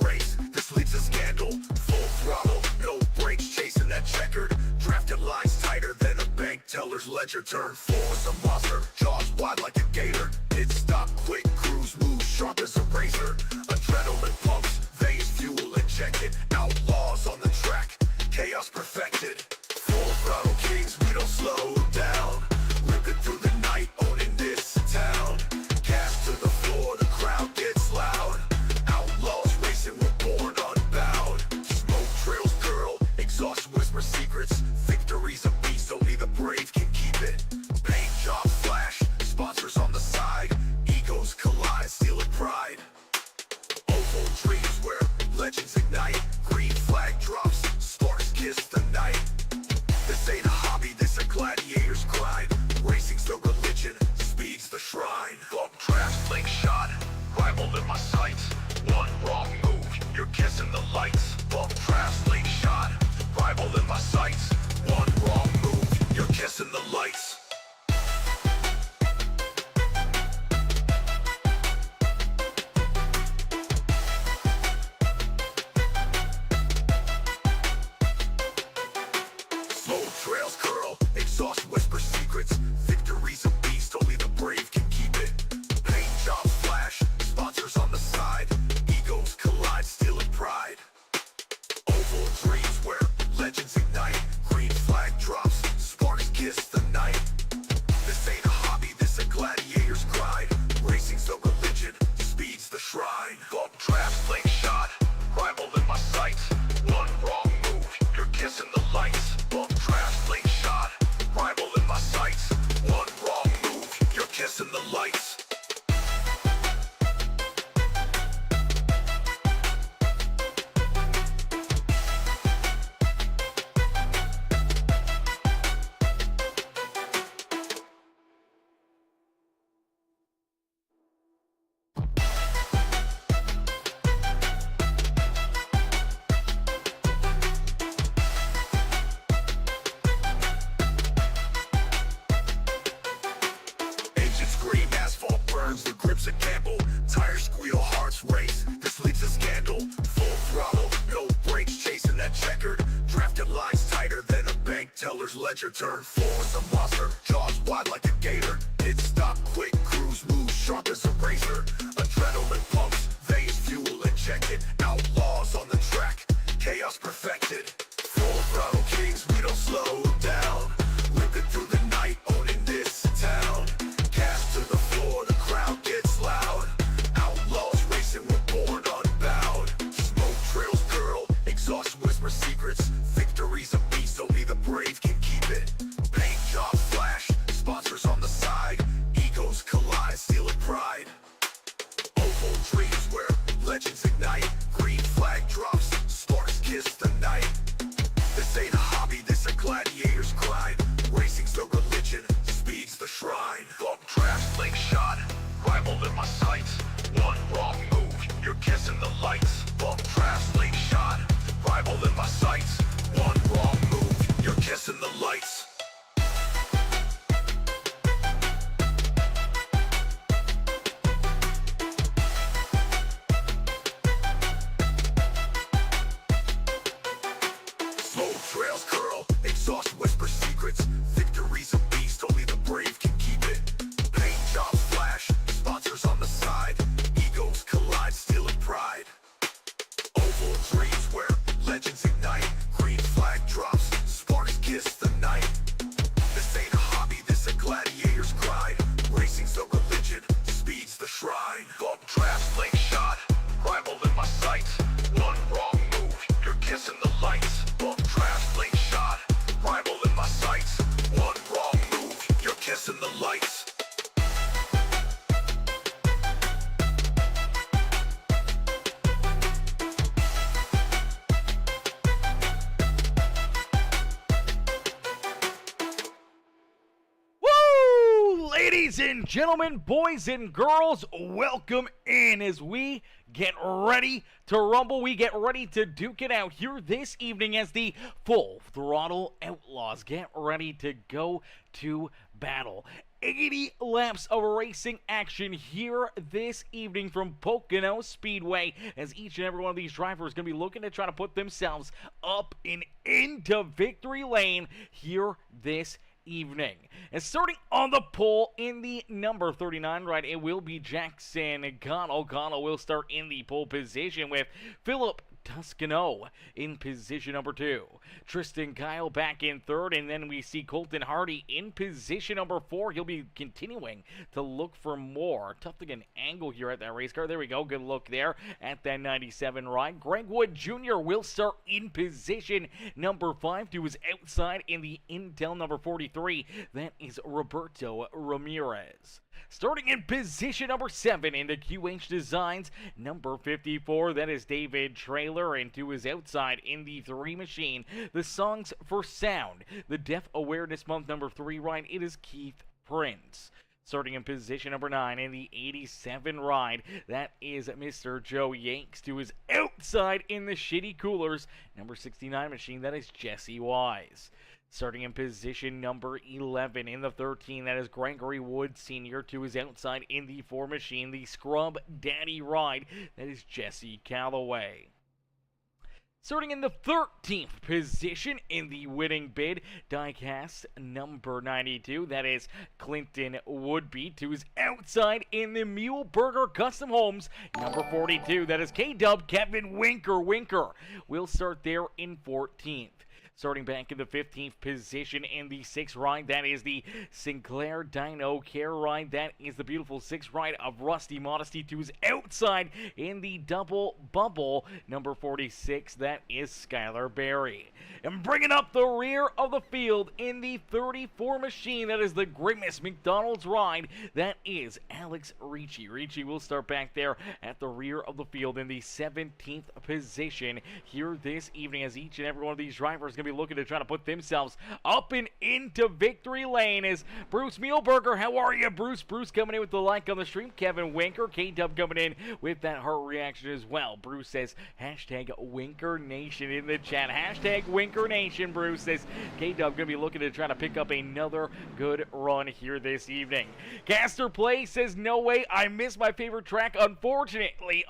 race. This leads to scandal. Full throttle, no brakes, chasing that checkered. Drafted lines tighter than a bank teller's ledger. Turn 4 is a monster, jaws wide like a gator. Pit stop, quick cruise, move sharp as a razor. Adrenaline pumps, veins fuel injected. Outlaws on the track, chaos perfected. Full throttle kings, we don't slow down. Ripping through the night, owning this town. Cash to the floor, the crowd gets loud. Outlaws racing, we're born unbound. Smoke trails, girl, exhaust whisper secrets. Victory's a beast, only the brave can keep it. Paint job flash, sponsors on the side. Egos collide, steal and pride. Oval dreams where legends ignite. Green flag drops, sparks kiss the night. This ain't a hobby, this a gladiator's grind. Racing's the religion, speed's the shrine. Bump trash, slingshot, rival in my sights. One wrong move, you're kissing the lights. Bump trash, slingshot, rival in my sights. One wrong move, you're kissing the lights. Slow trails curl, exhaust whisper secrets. Victory's a beast, only the brave can keep it. Paint jobs flash, sponsors on the side. Egos collide, steal and pride. Oval dreams where legends ignite. Green flag drops, sparks kiss the night. This ain't a hobby, this a gladiator's grind. Racing's the religion, speed's the shrine. Bump trap, slingshot, rival in my sights. One wrong move, you're kissing the lights. Bump trap, slingshot, rival in my sights. One wrong move, you're kissing the lights. Engines scream, asphalt burns, the grip's a gamble. Tires squeal, hearts race, this leads to scandal. Full throttle, no brakes, chasing that checkered. Drafted lines tighter than a bank teller's ledger. Turn 4 is a monster, jaws wide like a gator. Pit stop, quick cruise, move sharp as a razor. Adrenaline pumps, veins fuel injected. Outlaws on the track, chaos perfected. Full throttle kings, we don't slow down. Ripping through the night, owning this town. Cash to the floor, the crowd gets loud. Outlaws racing, we're born unbound. Smoke trails, girl, exhaust whisper secrets. Victory's a beast, only the brave can keep it. Paint job flash, sponsors on the side. Egos collide, steal and pride. Oval dreams where legends ignite. Green flag drops, sparks kiss the night. This ain't a hobby, this a gladiator's grind. Racing's the religion, speed's the shrine. Bump trap, slingshot, rival in my sights. One wrong move, you're kissing the lights. Bump trap, slingshot, rival in my sights. One wrong move, you're kissing the lights. Slow trails curl, exhaust whisper secrets. Victory's a beast, only the brave can keep it. Paint jobs flash, sponsors on the side. Egos collide, steal and pride. Oval dreams where legends ignite. Green flag drops, sparks kiss the night. This ain't a hobby, this a gladiator's grind. Racing's the religion, speed's the shrine. Bump trap, slingshot, rival in my sights. One wrong move, you're kissing the lights. Bump trap, slingshot, rival in my sights. One wrong move, you're kissing the lights. Woo! Ladies and gentlemen, boys and girls, welcome in as we get ready to rumble. We get ready to duke it out here this evening as the Full Throttle Outlaws get ready to go to battle. 80 laps of racing action here this evening from Pocono Speedway, as each and every one of these drivers is going to be looking to try to put themselves up and into victory lane here this evening. And starting on the pole in the number 39 ride, it will be Jackson Connell. Connell will start in the pole position with Philip Toscano in position number 2. Tristan Kyle back in third, and then we see Colton Hardy in position number 4. He'll be continuing to look for more. Tough to get an angle here at that race car. There we go. Good look there at that 97 ride. Greg Wood Jr. will start in position number 5 to his outside in the Intel number 43. That is Roberto Ramirez. Starting in position number 7 in the QH Designs, number 54, that is David Trailer, and to his outside in the 3 machine, the Songs for Sound, the Deaf Awareness Month number 3 ride, it is Keith Prince. Starting in position number 9 in the 87 ride, that is Mr. Joe Yanks. To his outside in the Shitty Coolers, number 69 machine, that is Jesse Wise. Starting in position number 11 in the 13, that is Gregory Wood Sr. To his outside in the 4 machine, the Scrub Daddy ride, that is Jesse Calloway. Starting in the 13th position in the winning bid, diecast number 92, that is Clinton Woodby. To his outside in the Mule Burger Custom Homes, number 42, that is K-Dub Kevin Winker. We'll start there in 14th. Starting back in the 15th position in the 6th ride, that is the Sinclair Dino Care ride. That is the beautiful 6th ride of Rusty Modesty. To his outside in the double bubble, number 46, that is Skylar Berry. And bringing up the rear of the field in the 34 machine, that is the Grimace McDonald's ride, that is Alex Ricci. Ricci will start back there at the rear of the field in the 17th position here this evening, as each and every one of these drivers is going to be looking to try to put themselves up and into victory lane. Is Bruce Mealburger. How are you, Bruce? Bruce coming in with the like on the stream. Kevin Winker. K-Dub coming in with that heart reaction as well. Bruce says, hashtag Winker Nation in the chat. Hashtag Winker Nation, Bruce says. K-Dub going to be looking to try to pick up another good run here this evening. Caster Play says, no way, I missed my favorite track. Unfortunately,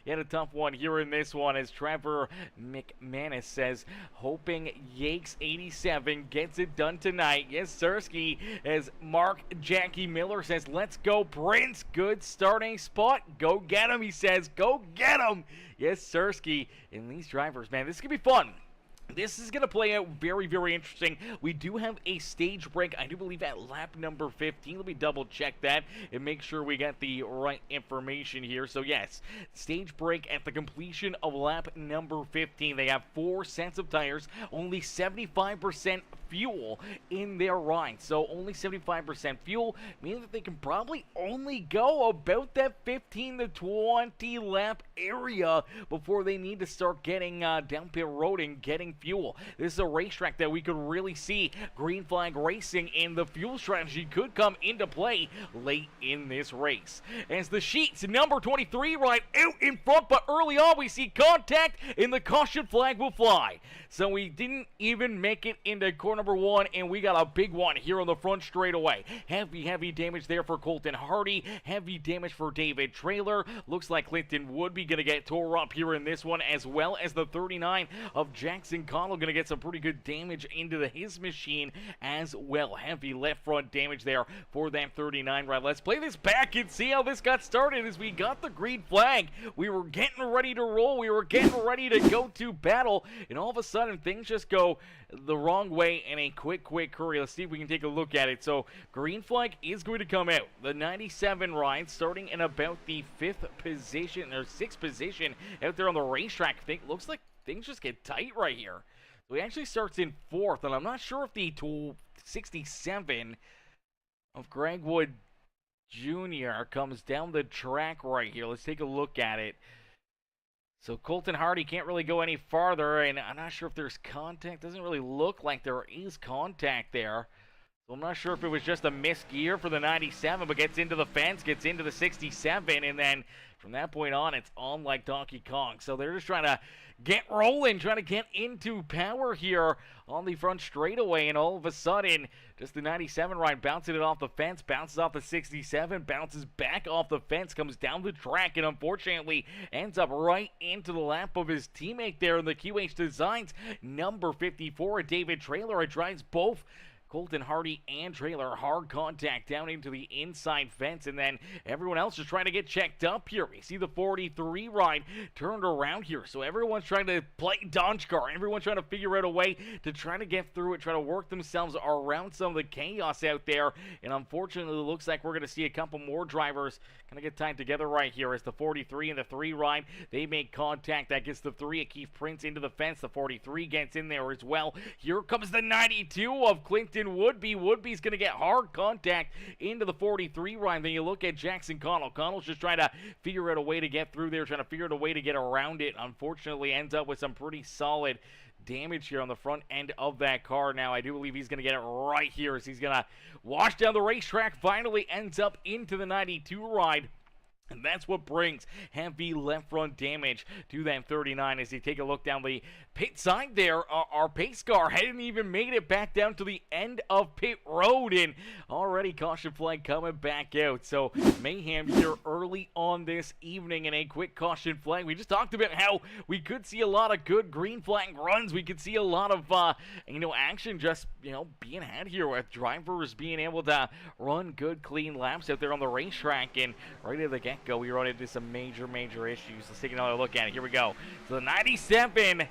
he had a tough one here in this one, as Trevor McManus says, hoping Yakes 87 gets it done tonight. Yes, Sirski. As Mark Jackie Miller says, let's go, Prince. Good starting spot. Go get him, he says. Go get him. Yes, Sirski. And these drivers, man, this could be fun. This is going to play out very, very interesting. We do have a stage break, I do believe, at lap number 15. Let me double check that and make sure we got the right information here. So, yes, stage break at the completion of lap number 15. They have 4 sets of tires, only 75% fuel in their ride. So, only 75% fuel, meaning that they can probably only go about that 15 to 20 lap area before they need to start getting down pit road and getting fuel. This is a racetrack that we could really see green flag racing, and the fuel strategy could come into play late in this race. As the Sheets number 23 ride out in front, but early on we see contact and the caution flag will fly. So we didn't even make it into corner number 1, and we got a big one here on the front straightaway. Heavy damage there for Colton Hardy. Heavy damage for David Trailer. Looks like Clinton would be going to get tore up here in this one, as well as the 39 of Jackson Connell going to get some pretty good damage into his machine as well. Heavy left front damage there for that 39 ride. Let's play this back and see how this got started as we got the green flag. We were getting ready to roll. We were getting ready to go to battle, and all of a sudden things just go the wrong way in a quick hurry. Let's see if we can take a look at it. So green flag is going to come out. The 97 ride starting in about the 5th position or 6th position out there on the racetrack. Looks like things just get tight right here. So he actually starts in 4th, and I'm not sure if the 67 of Greg Wood Jr. comes down the track right here. Let's take a look at it. So Colton Hardy can't really go any farther, and I'm not sure if there's contact. Doesn't really look like there is contact there. I'm not sure if it was just a missed gear for the 97, but gets into the fence, gets into the 67, and then from that point on, it's on like Donkey Kong. So they're just trying to get rolling, trying to get into power here on the front straightaway, and all of a sudden, just the 97 ride bouncing it off the fence, bounces off the 67, bounces back off the fence, comes down the track, and unfortunately ends up right into the lap of his teammate there in the QH Designs number 54, David Traylor. It drives both Colton Hardy and Trailer hard contact down into the inside fence, and then everyone else just trying to get checked up here. We see the 43 ride turned around here, so everyone's trying to play dodge car. Everyone's trying to figure out a way to try to get through it, try to work themselves around some of the chaos out there, and unfortunately it looks like we're going to see a couple more drivers kind of get tied together right here as the 43 and the 3 ride, they make contact. That gets the 3 of Keith Prince into the fence. The 43 gets in there as well. Here comes the 92 of Clinton Woodby. Woodby's going to get hard contact into the 43 ride. Then you look at Jackson Connell. Connell's just trying to figure out a way to get through there, trying to figure out a way to get around it. Unfortunately, ends up with some pretty solid damage here on the front end of that car. Now, I do believe he's going to get it right here as he's going to wash down the racetrack. Finally ends up into the 92 ride. And that's what brings heavy left front damage to that 39 as they take a look down the pit side there. Our pace car hadn't even made it back down to the end of pit road, and already caution flag coming back out. So mayhem here early on this evening, and a quick caution flag. We just talked about how we could see a lot of good green flag runs. We could see a lot of action just being had here with drivers being able to run good clean laps out there on the racetrack. And right at the get-go, we run into some major issues. Let's take another look at it. Here we go. So the 97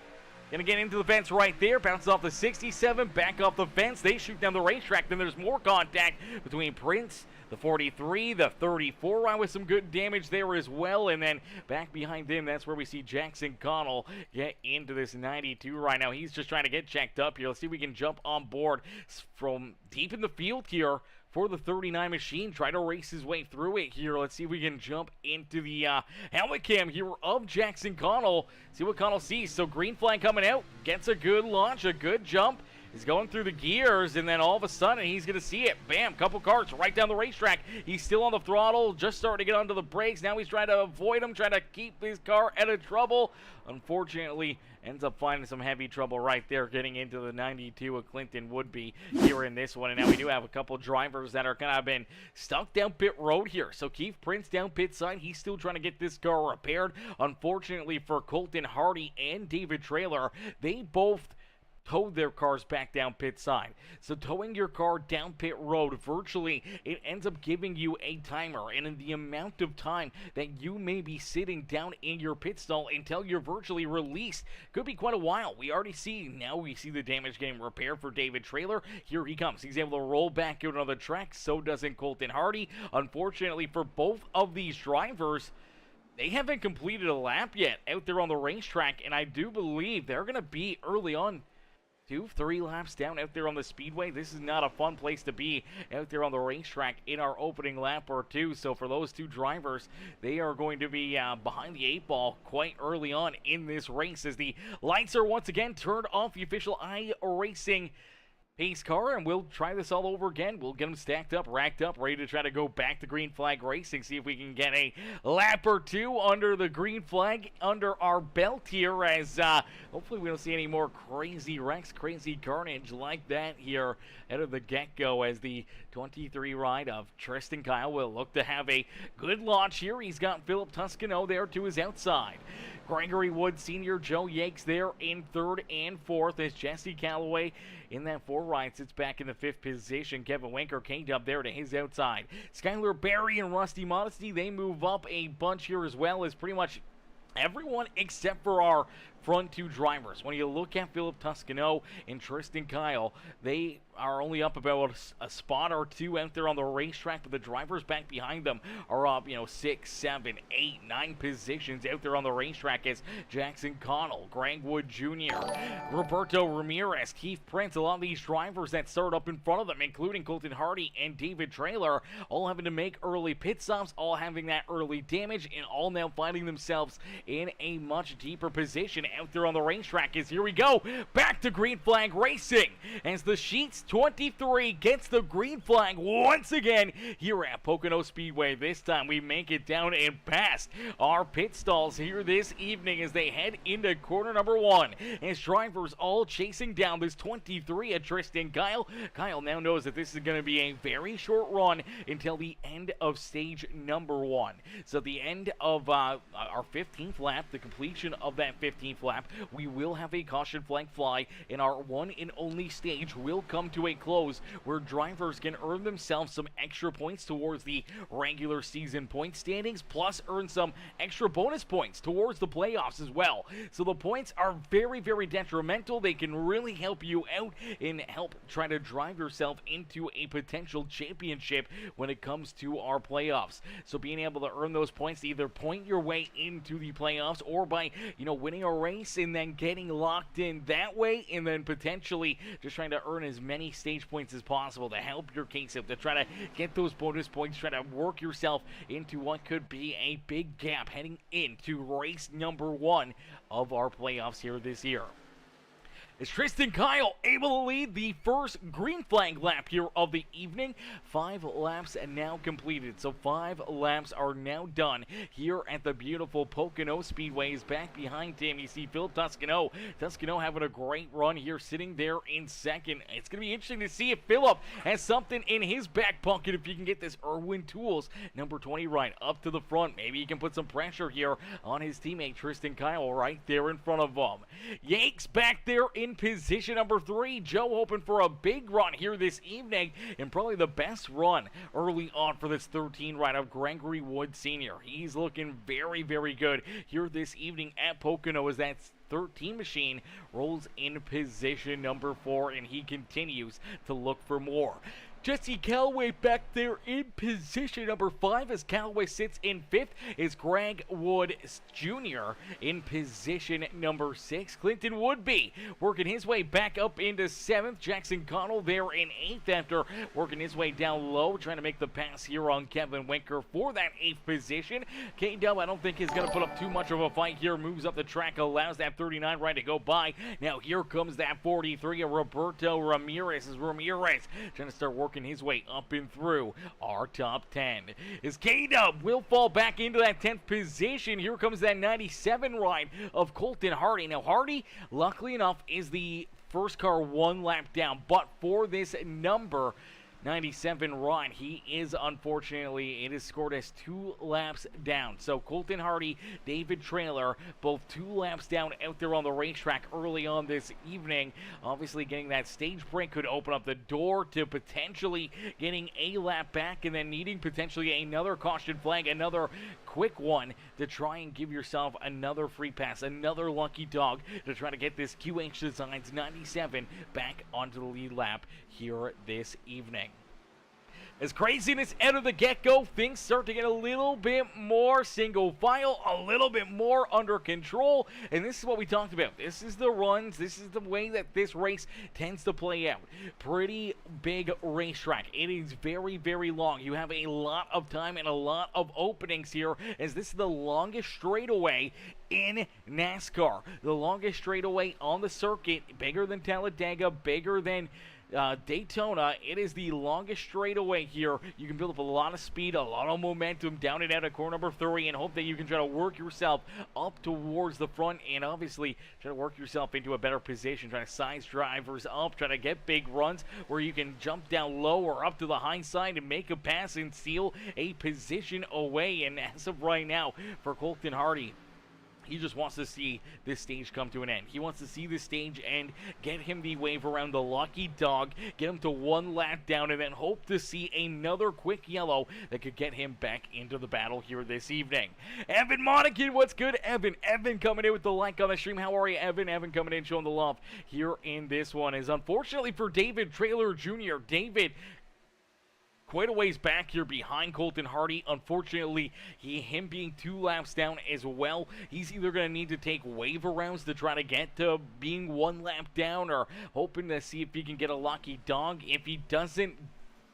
gonna get into the fence right there, bounces off the 67, back off the fence. They shoot down the racetrack. Then there's more contact between Prince, the 43, the 34 ride with some good damage there as well. And then back behind them, that's where we see Jackson Connell get into this 92 right now. He's just trying to get checked up here. Let's see if we can jump on board from deep in the field here for the 39 machine. Try to race his way through it here. Let's see if we can jump into the helmet cam here of Jackson Connell. See what Connell sees. So green flag coming out. Gets a good launch, a good jump. He's going through the gears, and then all of a sudden, he's going to see it. Bam, couple cars right down the racetrack. He's still on the throttle, just starting to get onto the brakes. Now he's trying to avoid him, trying to keep his car out of trouble. Unfortunately, ends up finding some heavy trouble right there, getting into the 92 of Clinton Woodby here in this one. And now we do have a couple drivers that are kind of been stuck down pit road here. So Keith Prince down pit side. He's still trying to get this car repaired. Unfortunately for Colton Hardy and David Traylor, they both towed their cars back down pit side. So towing your car down pit road, virtually, it ends up giving you a timer. And in the amount of time that you may be sitting down in your pit stall until you're virtually released, could be quite a while. We see the damage getting repaired for David Traylor. Here he comes. He's able to roll back out on the track. So doesn't Colton Hardy. Unfortunately for both of these drivers, they haven't completed a lap yet out there on the racetrack. And I do believe they're going to be early on 2-3 laps down out there on the speedway. This is not a fun place to be out there on the racetrack in our opening lap or two. So for those two drivers, they are going to be behind the 8-ball quite early on in this race as the lights are once again turned off. The official iRacing pace car, and we'll try this all over again. We'll get them stacked up, racked up, ready to try to go back to green flag racing, see if we can get a lap or two under the green flag under our belt here, as hopefully we don't see any more crazy wrecks, crazy carnage like that here out of the get-go, as the 23 ride of Tristan Kyle will look to have a good launch here. He's got Philip Toscano there to his outside. Gregory Wood Sr., Joe Yakes there in third and fourth, as Jesse Calloway in that 4 ride sits back in the 5th position. Kevin Winker K-Dub there to his outside. Skylar Barry and Rusty Modesty, they move up a bunch here as well, as pretty much everyone except for our front two drivers. When you look at Philip Toscano and Tristan Kyle, they are only up about a spot or two out there on the racetrack, but the drivers back behind them are up, 6, 7, 8, 9 positions out there on the racetrack, as Jackson Connell, Greg Wood Jr., Roberto Ramirez, Keith Prince, a lot of these drivers that start up in front of them, including Colton Hardy and David Traylor, all having to make early pit stops, all having that early damage, and all now finding themselves in a much deeper position out there on the racetrack. As here we go, back to green flag racing, as the sheets 23 gets the green flag once again here at Pocono Speedway. This time we make it down and past our pit stalls here this evening as they head into corner number 1. As drivers all chasing down this 23 at Tristan Kyle. Kyle now knows that this is going to be a very short run until the end of stage number 1. So the end of our 15th lap, the completion of that 15th lap, we will have a caution flag fly, and our one and only stage will come to a close where drivers can earn themselves some extra points towards the regular season point standings, plus earn some extra bonus points towards the playoffs as well. So the points are very, very detrimental. They can really help you out and help try to drive yourself into a potential championship when it comes to our playoffs. So being able to earn those points to either point your way into the playoffs or by, winning a race and then getting locked in that way, and then potentially just trying to earn as many stage points as possible to help your case up, to try to get those bonus points, try to work yourself into what could be a big gap heading into race number 1 of our playoffs here this year. Is Tristan Kyle able to lead the first green flag lap here of the evening? 5 laps now completed. So 5 laps are now done here at the beautiful Pocono Speedway. Is back behind him. You see Phil Toscano. Toscano having a great run here, sitting there in second. It's going to be interesting to see if Phillip has something in his back pocket, if you can get this Irwin Tools number 20 right up to the front. Maybe he can put some pressure here on his teammate Tristan Kyle right there in front of him. Yanks back there in position number 3. Joe hoping for a big run here this evening, and probably the best run early on for this 13 ride of Gregory Wood Sr. He's looking very, very good here this evening at Pocono as that 13 machine rolls in position number 4, and he continues to look for more. Jesse Callaway back there in position number 5 as Callaway sits in 5th. Is Greg Wood Jr. in position number 6. Clinton Woodby working his way back up into 7th. Jackson Connell there in 8th after working his way down low, trying to make the pass here on Kevin Winker for that 8th position. K-Dub, I don't think is going to put up too much of a fight here. Moves up the track, allows that 39 right to go by. Now here comes that 43 of Roberto Ramirez. As Ramirez trying to start working his way up and through our top 10. As K-Dub will fall back into that 10th position. Here comes that 97 ride of Colton Hardy. Now Hardy, luckily enough, is the first car 1 lap down, but for this number 97 ride, he is, unfortunately, it is scored as 2 laps down. So Colton Hardy, David Trailer, both 2 laps down out there on the racetrack early on this evening. Obviously getting that stage break could open up the door to potentially getting a lap back, and then needing potentially another caution flag, another quick one to try and give yourself another free pass, another lucky dog to try to get this QH Designs 97 back onto the lead lap here this evening. As craziness out of the get-go, things start to get a little bit more single file, a little bit more under control, and this is what we talked about. This is the runs, this is the way that this race tends to play out. Pretty big racetrack. It is very, very long. You have a lot of time and a lot of openings here, as this is the longest straightaway in NASCAR. The longest straightaway on the circuit, bigger than Talladega, bigger than Daytona. It is the longest straightaway here. You can build up a lot of speed, a lot of momentum down and out of corner number 3, and hope that you can try to work yourself up towards the front, and obviously try to work yourself into a better position, try to size drivers up, try to get big runs where you can jump down low or up to the high side and make a pass and steal a position away. And as of right now, for Colton Hardy, he just wants to see this stage come to an end. He wants to see this stage end, get him the wave around the lucky dog, get him to 1 lap down, and then hope to see another quick yellow that could get him back into the battle here this evening. Evan Monaghan, what's good, Evan? Evan coming in with the like on the stream. How are you, Evan? Evan coming in showing the love here in this one. Is unfortunately for David Trailer Jr. David quite a ways back here behind Colton Hardy. Unfortunately, him being 2 laps down as well, he's either going to need to take wave arounds to try to get to being 1 lap down, or hoping to see if he can get a lucky dog. If he doesn't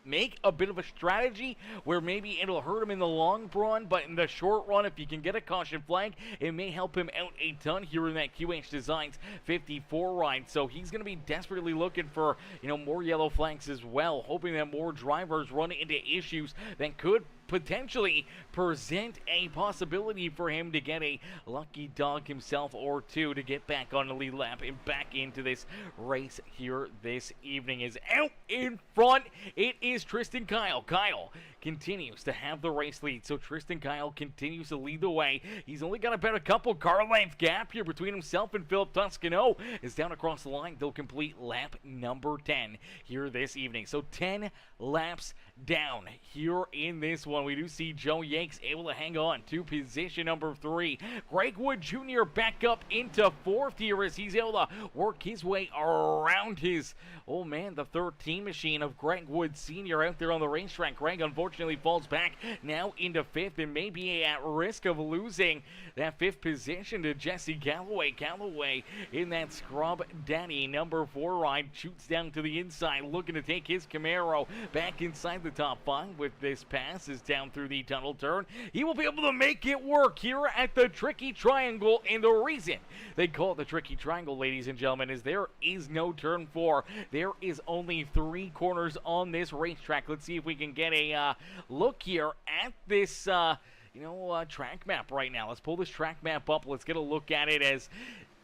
make a bit of a strategy where maybe it'll hurt him in the long run, but in the short run, if you can get a caution flag, it may help him out a ton here in that QH Designs 54 ride. So he's going to be desperately looking for, more yellow flags as well, hoping that more drivers run into issues that could potentially present a possibility for him to get a lucky dog himself or two to get back on the lead lap and back into this race here this evening. Is out in front. It is Tristan Kyle. Kyle continues to have the race lead, so Tristan Kyle continues to lead the way. He's only got about a couple car length gap here between himself and Philip Toscano. Is down across the line. They'll complete lap number 10 here this evening. So 10 laps down here in this one. We do see Joe Yanks able to hang on to position number 3. Greg Wood Jr. back up into 4th here as he's able to work his way around his, the 13 machine of Greg Wood Sr. out there on the racetrack. Greg unfortunately falls back now into 5th and may be at risk of losing that 5th position to Jesse Galloway. Galloway in that Scrub Daddy number 4 ride shoots down to the inside, looking to take his Camaro back inside the top 5 with this passes down through the tunnel turn. He will be able to make it work here at the Tricky Triangle, and the reason they call it the Tricky Triangle, ladies and gentlemen, is there is no turn 4. There is only 3 corners on this racetrack. Let's see if we can get a look here at this track map right now. Let's pull this track map up. Let's get a look at it as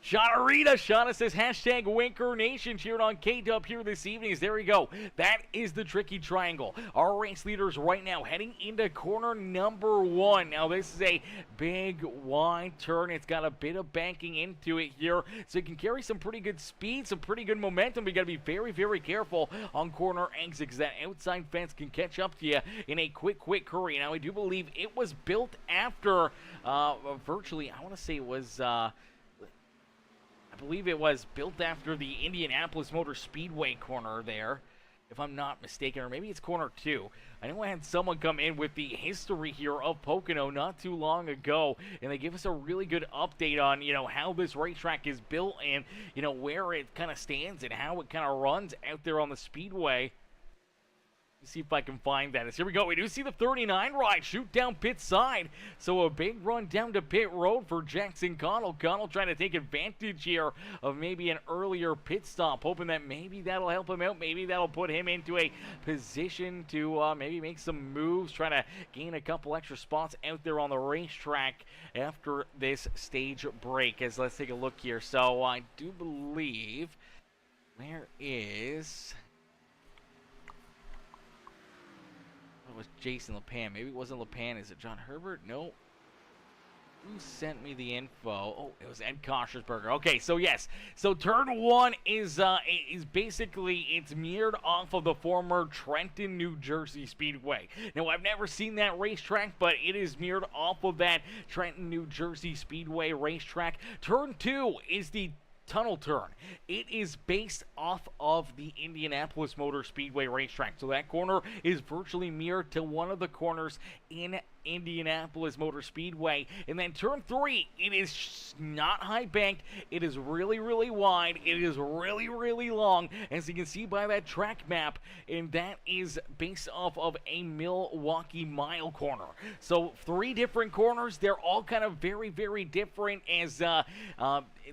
Shauna says hashtag Winker Nation cheered on K-Dub here this evening. There we go. That is the Tricky Triangle. Our race leaders right now heading into corner number 1. Now this is a big wide turn. It's got a bit of banking into it here, so it can carry some pretty good speed, some pretty good momentum. We got to be very, very careful on corner exits because that outside fence can catch up to you in a quick hurry. Now I do believe it was built after virtually, I want to say it was I believe it was built after the Indianapolis Motor Speedway corner there, if I'm not mistaken, or maybe it's corner 2. I know I had someone come in with the history here of Pocono not too long ago, and they give us a really good update on, how this racetrack is built and, where it kind of stands and how it kind of runs out there on the speedway. Let's see if I can find that. Here we go. We do see the 39 ride shoot down pit side. So a big run down to pit road for Jackson Connell. Connell trying to take advantage here of maybe an earlier pit stop, hoping that maybe that'll help him out. Maybe that'll put him into a position to maybe make some moves, trying to gain a couple extra spots out there on the racetrack after this stage break. As let's take a look here. So I do believe, where is... It was Jason LePan. Maybe it wasn't LePan. Is it John Herbert? No. Who sent me the info? Oh, it was Ed Koshersberger. Okay, so yes. So turn 1 is basically, it's mirrored off of the former Trenton, New Jersey Speedway. Now, I've never seen that racetrack, but it is mirrored off of that Trenton, New Jersey Speedway racetrack. Turn 2 is the tunnel turn. It is based off of the Indianapolis Motor Speedway racetrack. So that corner is virtually mirrored to one of the corners in Indianapolis Motor Speedway. And then turn 3, it is not high banked. It is really, really wide. It is really, really long, as you can see by that track map. And that is based off of a Milwaukee Mile corner. So 3 different corners. They're all kind of very, very different, as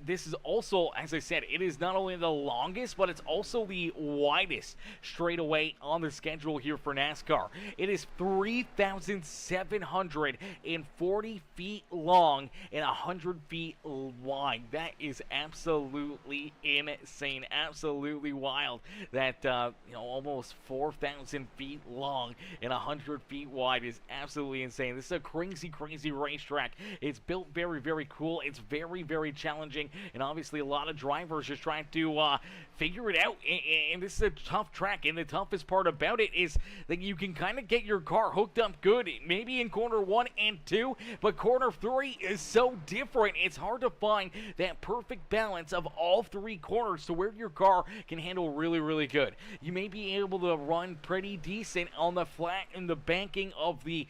this is also, as I said, it is not only the longest, but it's also the widest straightaway on the schedule here for NASCAR. It is 3,740 feet long and 100 feet wide. That is absolutely insane, absolutely wild. That almost 4,000 feet long and 100 feet wide is absolutely insane. This is a crazy, crazy racetrack. It's built very, very cool. It's very, very challenging, and obviously a lot of drivers just trying to figure it out. And this is a tough track, and the toughest part about it is that you can kind of get your car hooked up good, maybe in corner 1 and 2, but corner 3 is so different. It's hard to find that perfect balance of all 3 corners to where your car can handle really, really good. You may be able to run pretty decent on the flat and the banking of the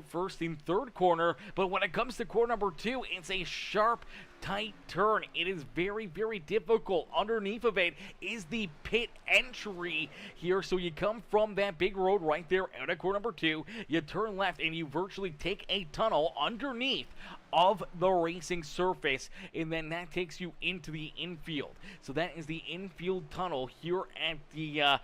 first and third corner, but when it comes to corner number 2, it's a sharp tight turn. It is very, very difficult. Underneath of it is the pit entry here. So you come from that big road right there out of corner number 2. You turn left and you virtually take a tunnel underneath of the racing surface, and then that takes you into the infield. So that is the infield tunnel here at the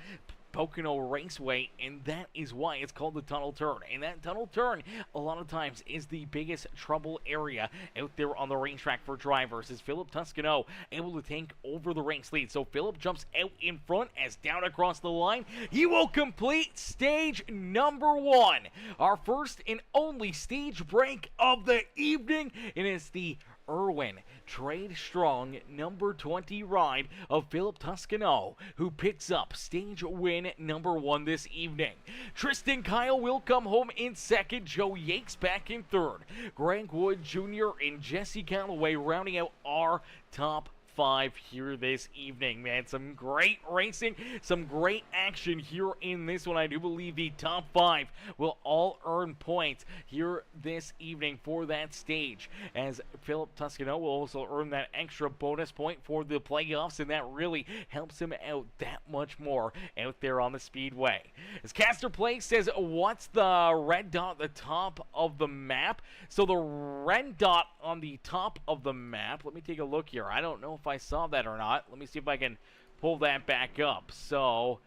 Pocono Raceway, and that is why it's called the tunnel turn. And that tunnel turn, a lot of times, is the biggest trouble area out there on the racetrack for drivers. Is Philip Toscano able to take over the race lead? So Philip jumps out in front as down across the line, he will complete stage number 1. Our first and only stage break of the evening, and it's the Irwin Trade Strong number 20 ride of Philip Toscano, who picks up stage win number 1 this evening. Tristan Kyle will come home in second, Joe Yates back in third, Greg Wood Jr. and Jesse Calloway rounding out our top 5 here this evening, man. Some great racing, some great action here in this one. I do believe the top 5 will all earn points here this evening for that stage, as Philip Toscano will also earn that extra bonus point for the playoffs, and that really helps him out that much more out there on the speedway. As Caster Play says, what's the red dot at the top of the map? So the red dot on the top of the map, let me take a look here. I don't know if I saw that or not. Let me see if I can pull that back up. So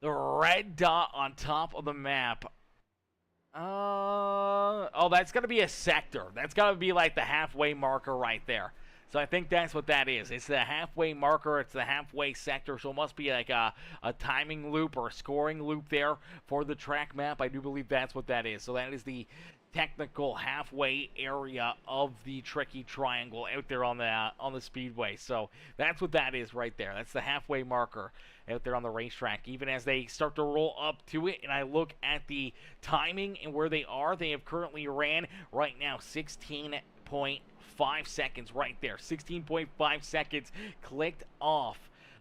the red dot on top of the map, oh, that's gonna be a sector. That's gotta be like the halfway marker right there. So I think that's what that is. It's the halfway marker. It's the halfway sector. So it must be like a timing loop or a scoring loop there for the track map. I do believe that's what that is. So that is the technical halfway area of the tricky triangle out there on the speedway. So that's what that is right there. That's the halfway marker out there on the racetrack. Even as they start to roll up to it, and I look at the timing and where they are, they have currently ran right now 16.5 seconds right there. 16.5 seconds clicked off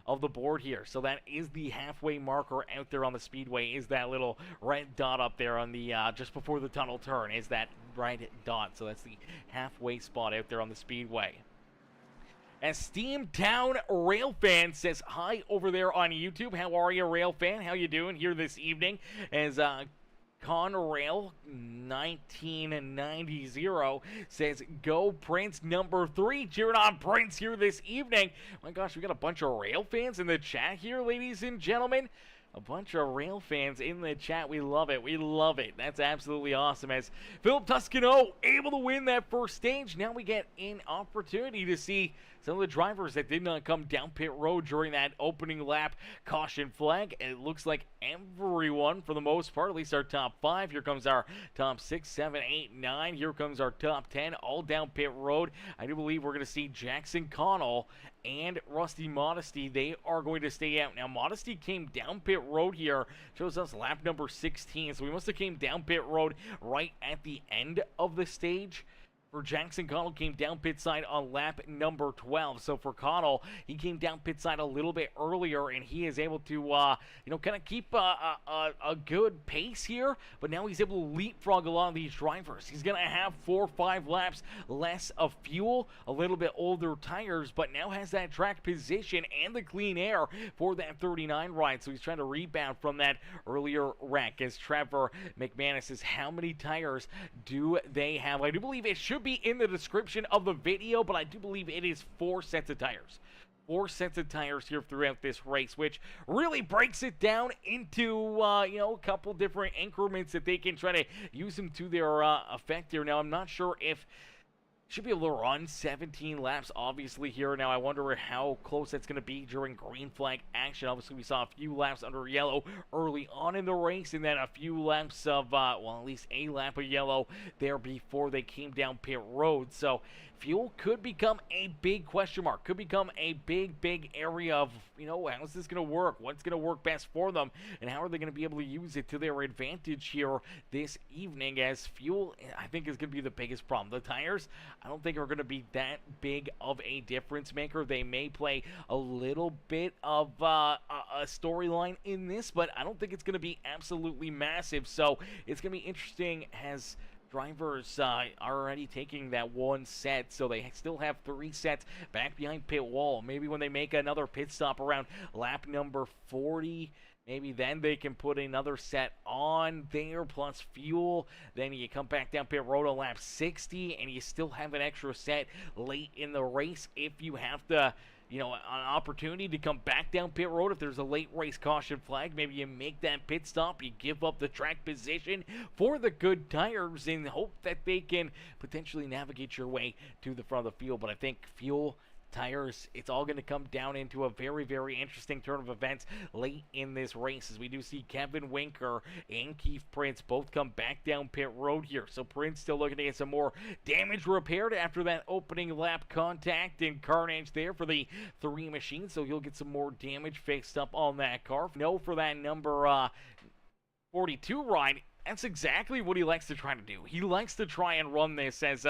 of the board here. So that is the halfway marker out there on the speedway, is that little red dot up there on the just before the tunnel turn, is that red dot. So that's the halfway spot out there on the speedway. As Steamtown Railfan says hi over there on YouTube. How are you, Railfan? How you doing here this evening? As Conrail 1990 says, go Prince number 3, cheering on Prince here this evening. My gosh, we got a bunch of rail fans in the chat here, ladies and gentlemen. A bunch of rail fans in the chat. We love it. We love it. That's absolutely awesome. As Philip Toscano able to win that first stage, now we get an opportunity to see some of the drivers that did not come down pit road during that opening lap caution flag. And it looks like everyone, for the most part, at least our top 5. Here comes our top 6, 7, 8, 9. Here comes our top 10, all down pit road. I do believe we're going to see Jackson Connell and Rusty Modesty. They are going to stay out. Now, Modesty came down pit road here. Shows us lap number 16. So we must have came down pit road right at the end of the stage. For Jackson, Connell came down pit side on lap number 12. So for Connell, he came down pit side a little bit earlier, and he is able to, kind of keep a good pace here. But now he's able to leapfrog a lot of these drivers. He's going to have 4 or 5 laps less of fuel, a little bit older tires, but now has that track position and the clean air for that 39 ride. So he's trying to rebound from that earlier wreck. As Trevor McManus says, how many tires do they have? I do believe it should be in the description of the video, but I do believe it is 4 sets of tires. 4 sets of tires here throughout this race, which really breaks it down into, a couple different increments that they can try to use them to their effect here. Now, I'm not sure if should be able to run 17 laps, obviously, here. Now, I wonder how close that's going to be during green flag action. Obviously, we saw a few laps under yellow early on in the race, and then a few laps of, at least a lap of yellow there before they came down pit road. So, fuel could become a big question mark. Could become a big area of, how's this going to work? What's going to work best for them? And how are they going to be able to use it to their advantage here this evening? As fuel, I think, is going to be the biggest problem. The tires, I don't think are going to be that big of a difference maker. They may play a little bit of a storyline in this, but I don't think it's going to be absolutely massive. So it's going to be interesting as drivers already taking that one set, so they still have 3 sets back behind pit wall. Maybe when they make another pit stop around lap number 40, maybe then they can put another set on there plus fuel. Then you come back down pit road on lap 60, and you still have an extra set late in the race if you have to, an opportunity to come back down pit road. If there's a late race caution flag, maybe you make that pit stop, you give up the track position for the good tires and hope that they can potentially navigate your way to the front of the field. But I think fuel, tires, it's all going to come down into a very, very interesting turn of events late in this race, as we do see Kevin Winker and Keith Prince both come back down pit road here. So Prince still looking to get some more damage repaired after that opening lap contact and carnage there for the 3 machines, so he'll get some more damage fixed up on that car. No, for that number 42 ride, that's exactly what he likes to try to do. He likes to try and run this, as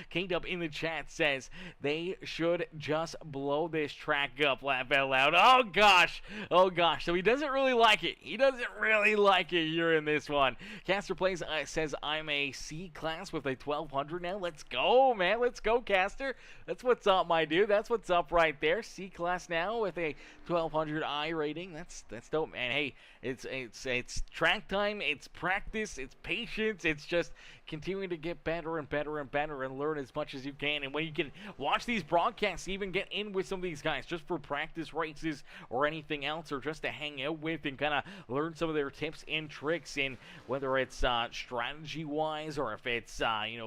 K-Dub in the chat says they should just blow this track up, laugh out loud. Oh gosh, so he doesn't really like it. He doesn't really like it here in this one. Caster Plays says I'm a C class with a 1200 now. Let's go, man. Let's go, Caster. That's what's up, my dude. That's what's up right there. C class now with a 1200 I rating. That's dope, man. Hey, it's track time, it's practice, it's patience, it's just continuing to get better and better and better and learn as much as you can. And when you can watch these broadcasts, even get in with some of these guys just for practice races or anything else, or just to hang out with and kind of learn some of their tips and tricks, in whether it's strategy wise, or if it's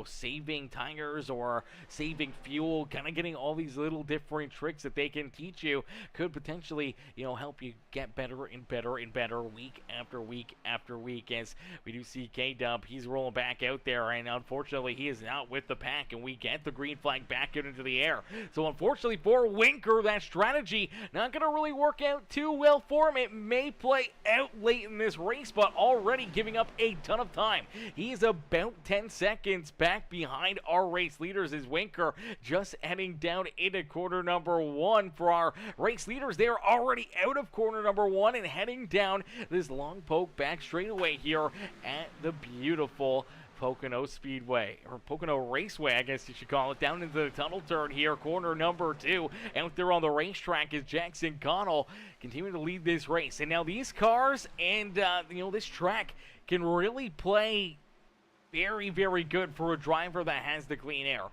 saving tires or saving fuel, kind of getting all these little different tricks that they can teach you, could potentially help you get better and better and better week after week after week. As we do see K-Dub, he's rolling back out there, and unfortunately he is not with the pack, and we get the green flag back out into the air. So unfortunately for Winker, that strategy not going to really work out too well for him. It may play out late in this race, but already giving up a ton of time. He is about 10 seconds back behind our race leaders, as Winker just heading down into corner number 1. For our race leaders, they're already out of corner number 1 and heading down this long poke back straightaway here at the beautiful Pocono Speedway, or Pocono Raceway, I guess you should call it, down into the tunnel turn here, corner number 2. Out there on the racetrack is Jackson Connell continuing to lead this race. And now these cars and this track can really play very, very good for a driver that has the clean air.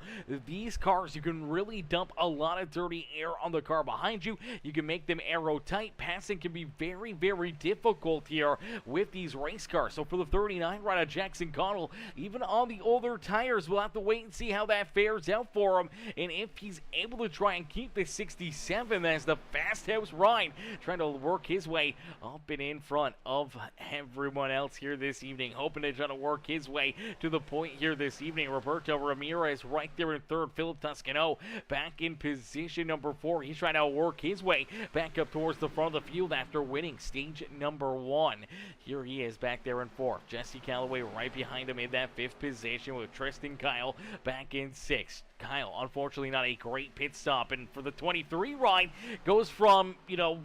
These cars, you can really dump a lot of dirty air on the car behind you. You can make them aero-tight. Passing can be very, very difficult here with these race cars. So for the 39 rider, Jackson Connell, even on the older tires, we'll have to wait and see how that fares out for him, and if he's able to try and keep the 67 as the fast house ride, trying to work his way up and in front of everyone else here this evening, hoping to try to work his way to the point here this evening. Roberto Ramirez right there in third. Philip Toscano back in position number 4. He's trying to work his way back up towards the front of the field after winning stage number 1. Here he is back there in 4th. Jesse Calloway right behind him in that 5th position, with Tristan Kyle back in 6th. Kyle, unfortunately, not a great pit stop, and for the 23 ride, goes from,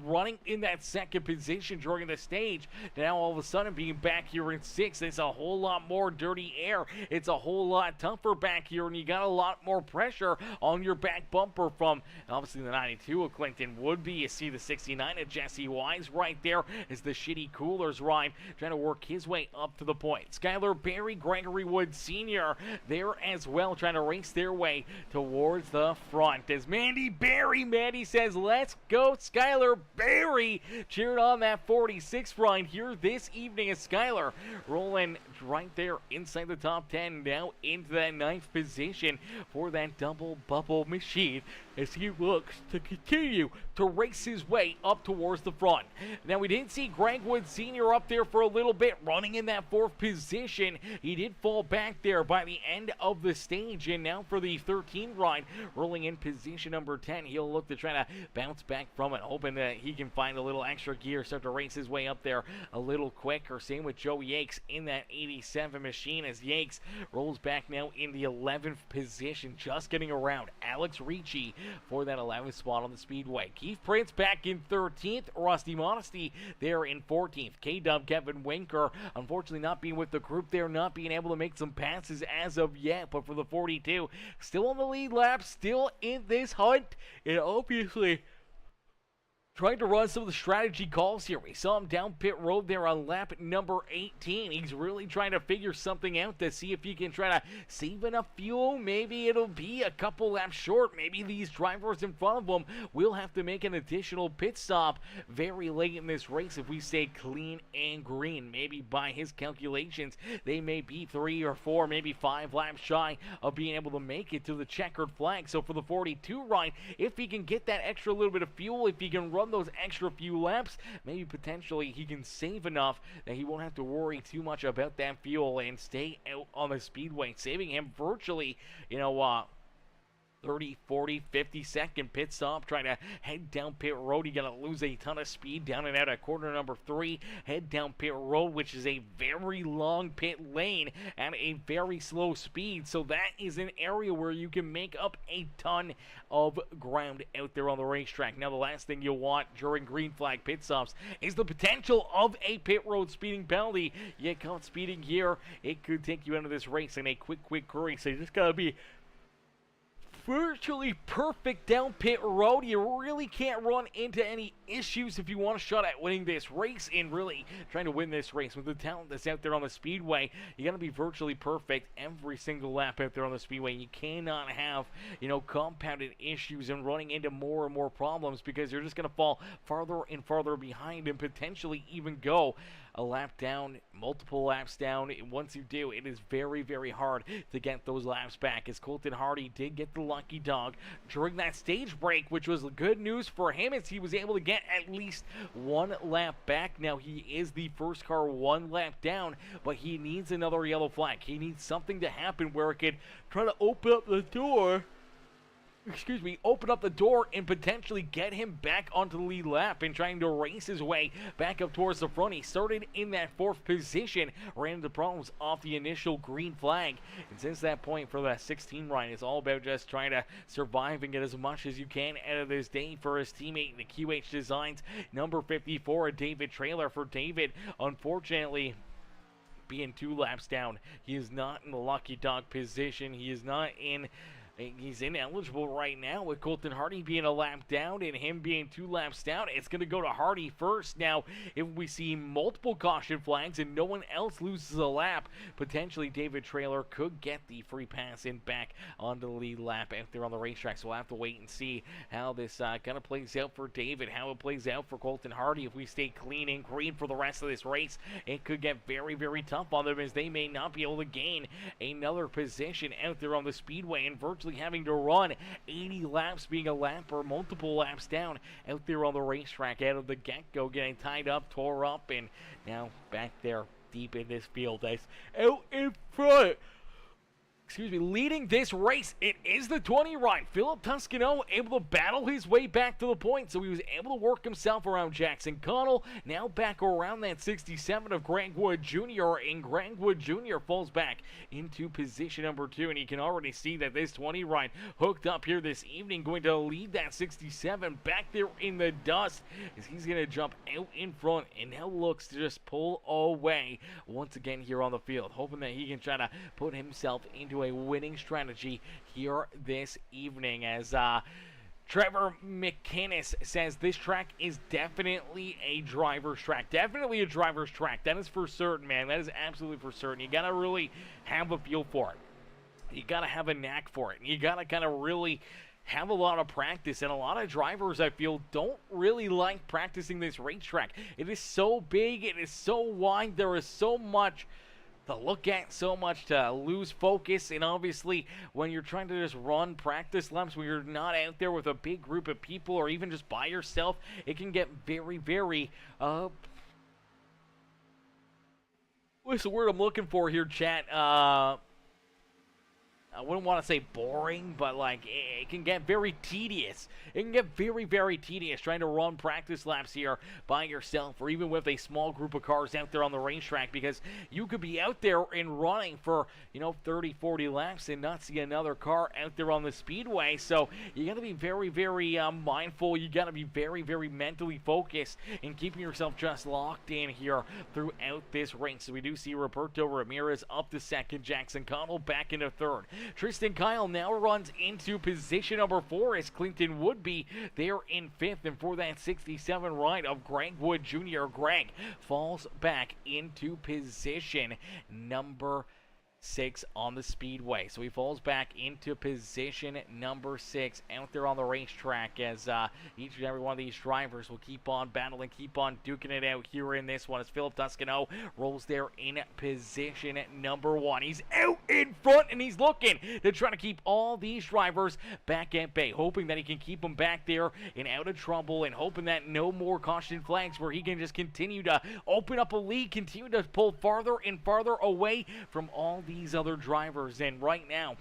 running in that 2nd position during the stage to now all of a sudden being back here in 6th. It's a whole lot more dirty air. It's a whole lot tougher back here, and you got a lot more pressure on your back bumper from, obviously, the 92 of Clinton Woodby. You see the 69 of Jesse Wise right there as the shitty coolers ride, trying to work his way up to the point. Skylar Berry, Gregory Wood Sr. there as well, trying to race their way towards the front, as Mandy says, let's go Skylar Berry, cheered on that 46 ride here this evening, as Skylar rolling right there inside the top 10, now into that 9th position for that double bubble machine, as he looks to continue to race his way up towards the front. Now, we did see Greg Wood Sr. up there for a little bit, running in that 4th position. He did fall back there by the end of the stage, and now for the 13 ride, rolling in position number 10. He'll look to try to bounce back from it, hoping that he can find a little extra gear, start to race his way up there a little quicker. Same with Joe Yakes in that 87 machine as Yanks rolls back now in the 11th position, just getting around Alex Ricci for that 11th spot on the speedway. Keith Prince back in 13th, Rusty Modesty there in 14th. K-Dub Kevin Winker, unfortunately not being with the group there, not being able to make some passes as of yet, but for the 42, still on the lead lap, still in this hunt, and obviously trying to run some of the strategy calls here. We saw him down pit road there on lap number 18. He's really trying to figure something out to see if he can try to save enough fuel. Maybe it'll be a couple laps short. Maybe these drivers in front of him will have to make an additional pit stop very late in this race if we stay clean and green. Maybe by his calculations, they may be 3 or 4, maybe 5 laps shy of being able to make it to the checkered flag. So for the 42 ride, if he can get that extra little bit of fuel, if he can run those extra few laps, maybe potentially he can save enough that he won't have to worry too much about that fuel and stay out on the speedway, saving him virtually, 30, 40, 50-second pit stop, trying to head down pit road. You got to lose a ton of speed down and out at corner number 3. Head down pit road, which is a very long pit lane at a very slow speed. So that is an area where you can make up a ton of ground out there on the racetrack. Now, the last thing you'll want during green flag pit stops is the potential of a pit road speeding penalty. You get caught speeding here, it could take you out of this race in a quick hurry. So you just got to be virtually perfect down pit road. You really can't run into any issues if you want a shot at winning this race and really trying to win this race. With the talent that's out there on the speedway, you got to be virtually perfect every single lap out there on the speedway. You cannot have, compounded issues and running into more and more problems, because you're just going to fall farther and farther behind and potentially even go a lap down, multiple laps down. Once you do, it is very hard to get those laps back, as Colton Hardy did get the lucky dog during that stage break, which was good news for him, as he was able to get at least 1 lap back. Now, he is the first car 1 lap down, but he needs another yellow flag. He needs something to happen where it could try to open up the door and potentially get him back onto the lead lap and trying to race his way back up towards the front. He started in that 4th position, ran into problems off the initial green flag, and since that point for that 16 ride, it's all about just trying to survive and get as much as you can out of this day for his teammate, the QH Designs number 54, David Trailer. For David, unfortunately, being 2 laps down, he is not in the lucky dog position. He's ineligible right now, with Colton Hardy being a lap down and him being 2 laps down. It's going to go to Hardy first. Now, if we see multiple caution flags and no one else loses a lap, potentially David Trailer could get the free pass in back onto the lead lap out there on the racetrack. So we'll have to wait and see how this kind of plays out for David, how it plays out for Colton Hardy. If we stay clean and green for the rest of this race, it could get very tough on them, as they may not be able to gain another position out there on the speedway, and virtually having to run 80 laps, being a lap or multiple laps down out there on the racetrack out of the get-go, getting tied up, tore up, and now back there deep in this field as out in front. Leading this race, it is the 20 ride. Philip Toscano able to battle his way back to the point, so he was able to work himself around Jackson Connell. Now back around that 67 of Greg Wood Jr., and Greg Wood Jr. falls back into position number 2, and you can already see that this 20 ride hooked up here this evening, going to lead that 67 back there in the dust, as he's going to jump out in front and now looks to just pull away once again here on the field, hoping that he can try to put himself into a winning strategy here this evening, as Trevor McInnes says this track is definitely a driver's track. Definitely a driver's track. That is for certain, man. That is absolutely for certain. You got to really have a feel for it. You got to have a knack for it. You got to kind of really have a lot of practice, and a lot of drivers, I feel, don't really like practicing this racetrack. It is so big. It is so wide. There is so much to look at, so much to lose focus, and obviously when you're trying to just run practice laps, when you're not out there with a big group of people or even just by yourself, it can get very what's the word I'm looking for here, chat? I wouldn't want to say boring, but like it can get very tedious. It can get very, very tedious trying to run practice laps here by yourself, or even with a small group of cars out there on the racetrack, because you could be out there and running for 30, 40 laps and not see another car out there on the speedway. So you got to be very, very mindful. You got to be very, very mentally focused in keeping yourself just locked in here throughout this race. So we do see Roberto Ramirez up to second, Jackson Connell back into third. Tristan Kyle now runs into position number 4 as Clinton would be there in 5th. And for that 67 ride of Greg Wood Jr., Greg falls back into position number 6 on the speedway. So he falls back into position number 6 out there on the racetrack as each and every one of these drivers will keep on battling, keep on duking it out here in this one as Philip Toscano rolls there in position number 1. He's out in front and he's looking to try to keep all these drivers back at bay, hoping that he can keep them back there and out of trouble, and hoping that no more caution flags, where he can just continue to open up a lead, continue to pull farther and farther away from all these other drivers. And right now,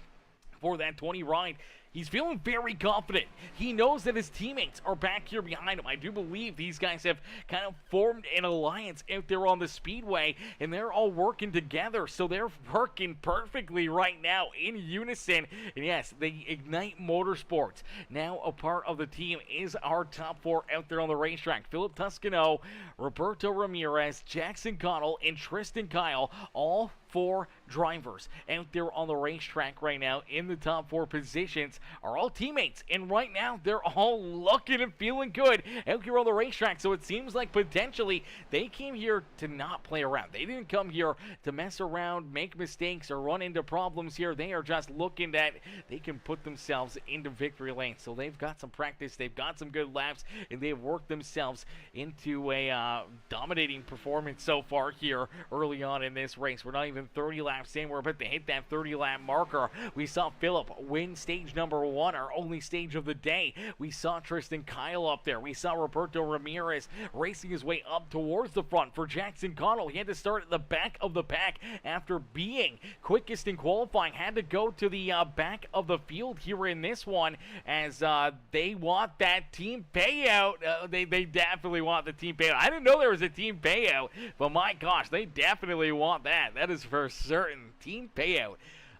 for that 20 ride, he's feeling very confident. He knows that his teammates are back here behind him. I do believe these guys have kind of formed an alliance out there on the speedway, and they're all working together. So they're working perfectly right now in unison. And yes, the Ignite Motorsports, now a part of the team, is our top 4 out there on the racetrack. Philip Toscano, Roberto Ramirez, Jackson Connell, and Tristan Kyle, all 4 drivers out there on the racetrack right now in the top 4 positions, are all teammates, and right now they're all looking and feeling good out here on the racetrack. So it seems like potentially they came here to not play around. They didn't come here to mess around, make mistakes, or run into problems here. They are just looking that they can put themselves into victory lane. So they've got some practice, they've got some good laps, and they've worked themselves into a dominating performance so far here early on in this race. We're not even 30 laps in. We're about to hit that 30 lap marker. We saw Philip win stage number 1, our only stage of the day. We saw Tristan Kyle up there. We saw Roberto Ramirez racing his way up towards the front. For Jackson Connell, he had to start at the back of the pack after being quickest in qualifying. Had to go to the back of the field here in this one, as they want that team payout. They definitely want the team payout. I didn't know there was a team payout, but my gosh, they definitely want that. That is for certain. Team payout.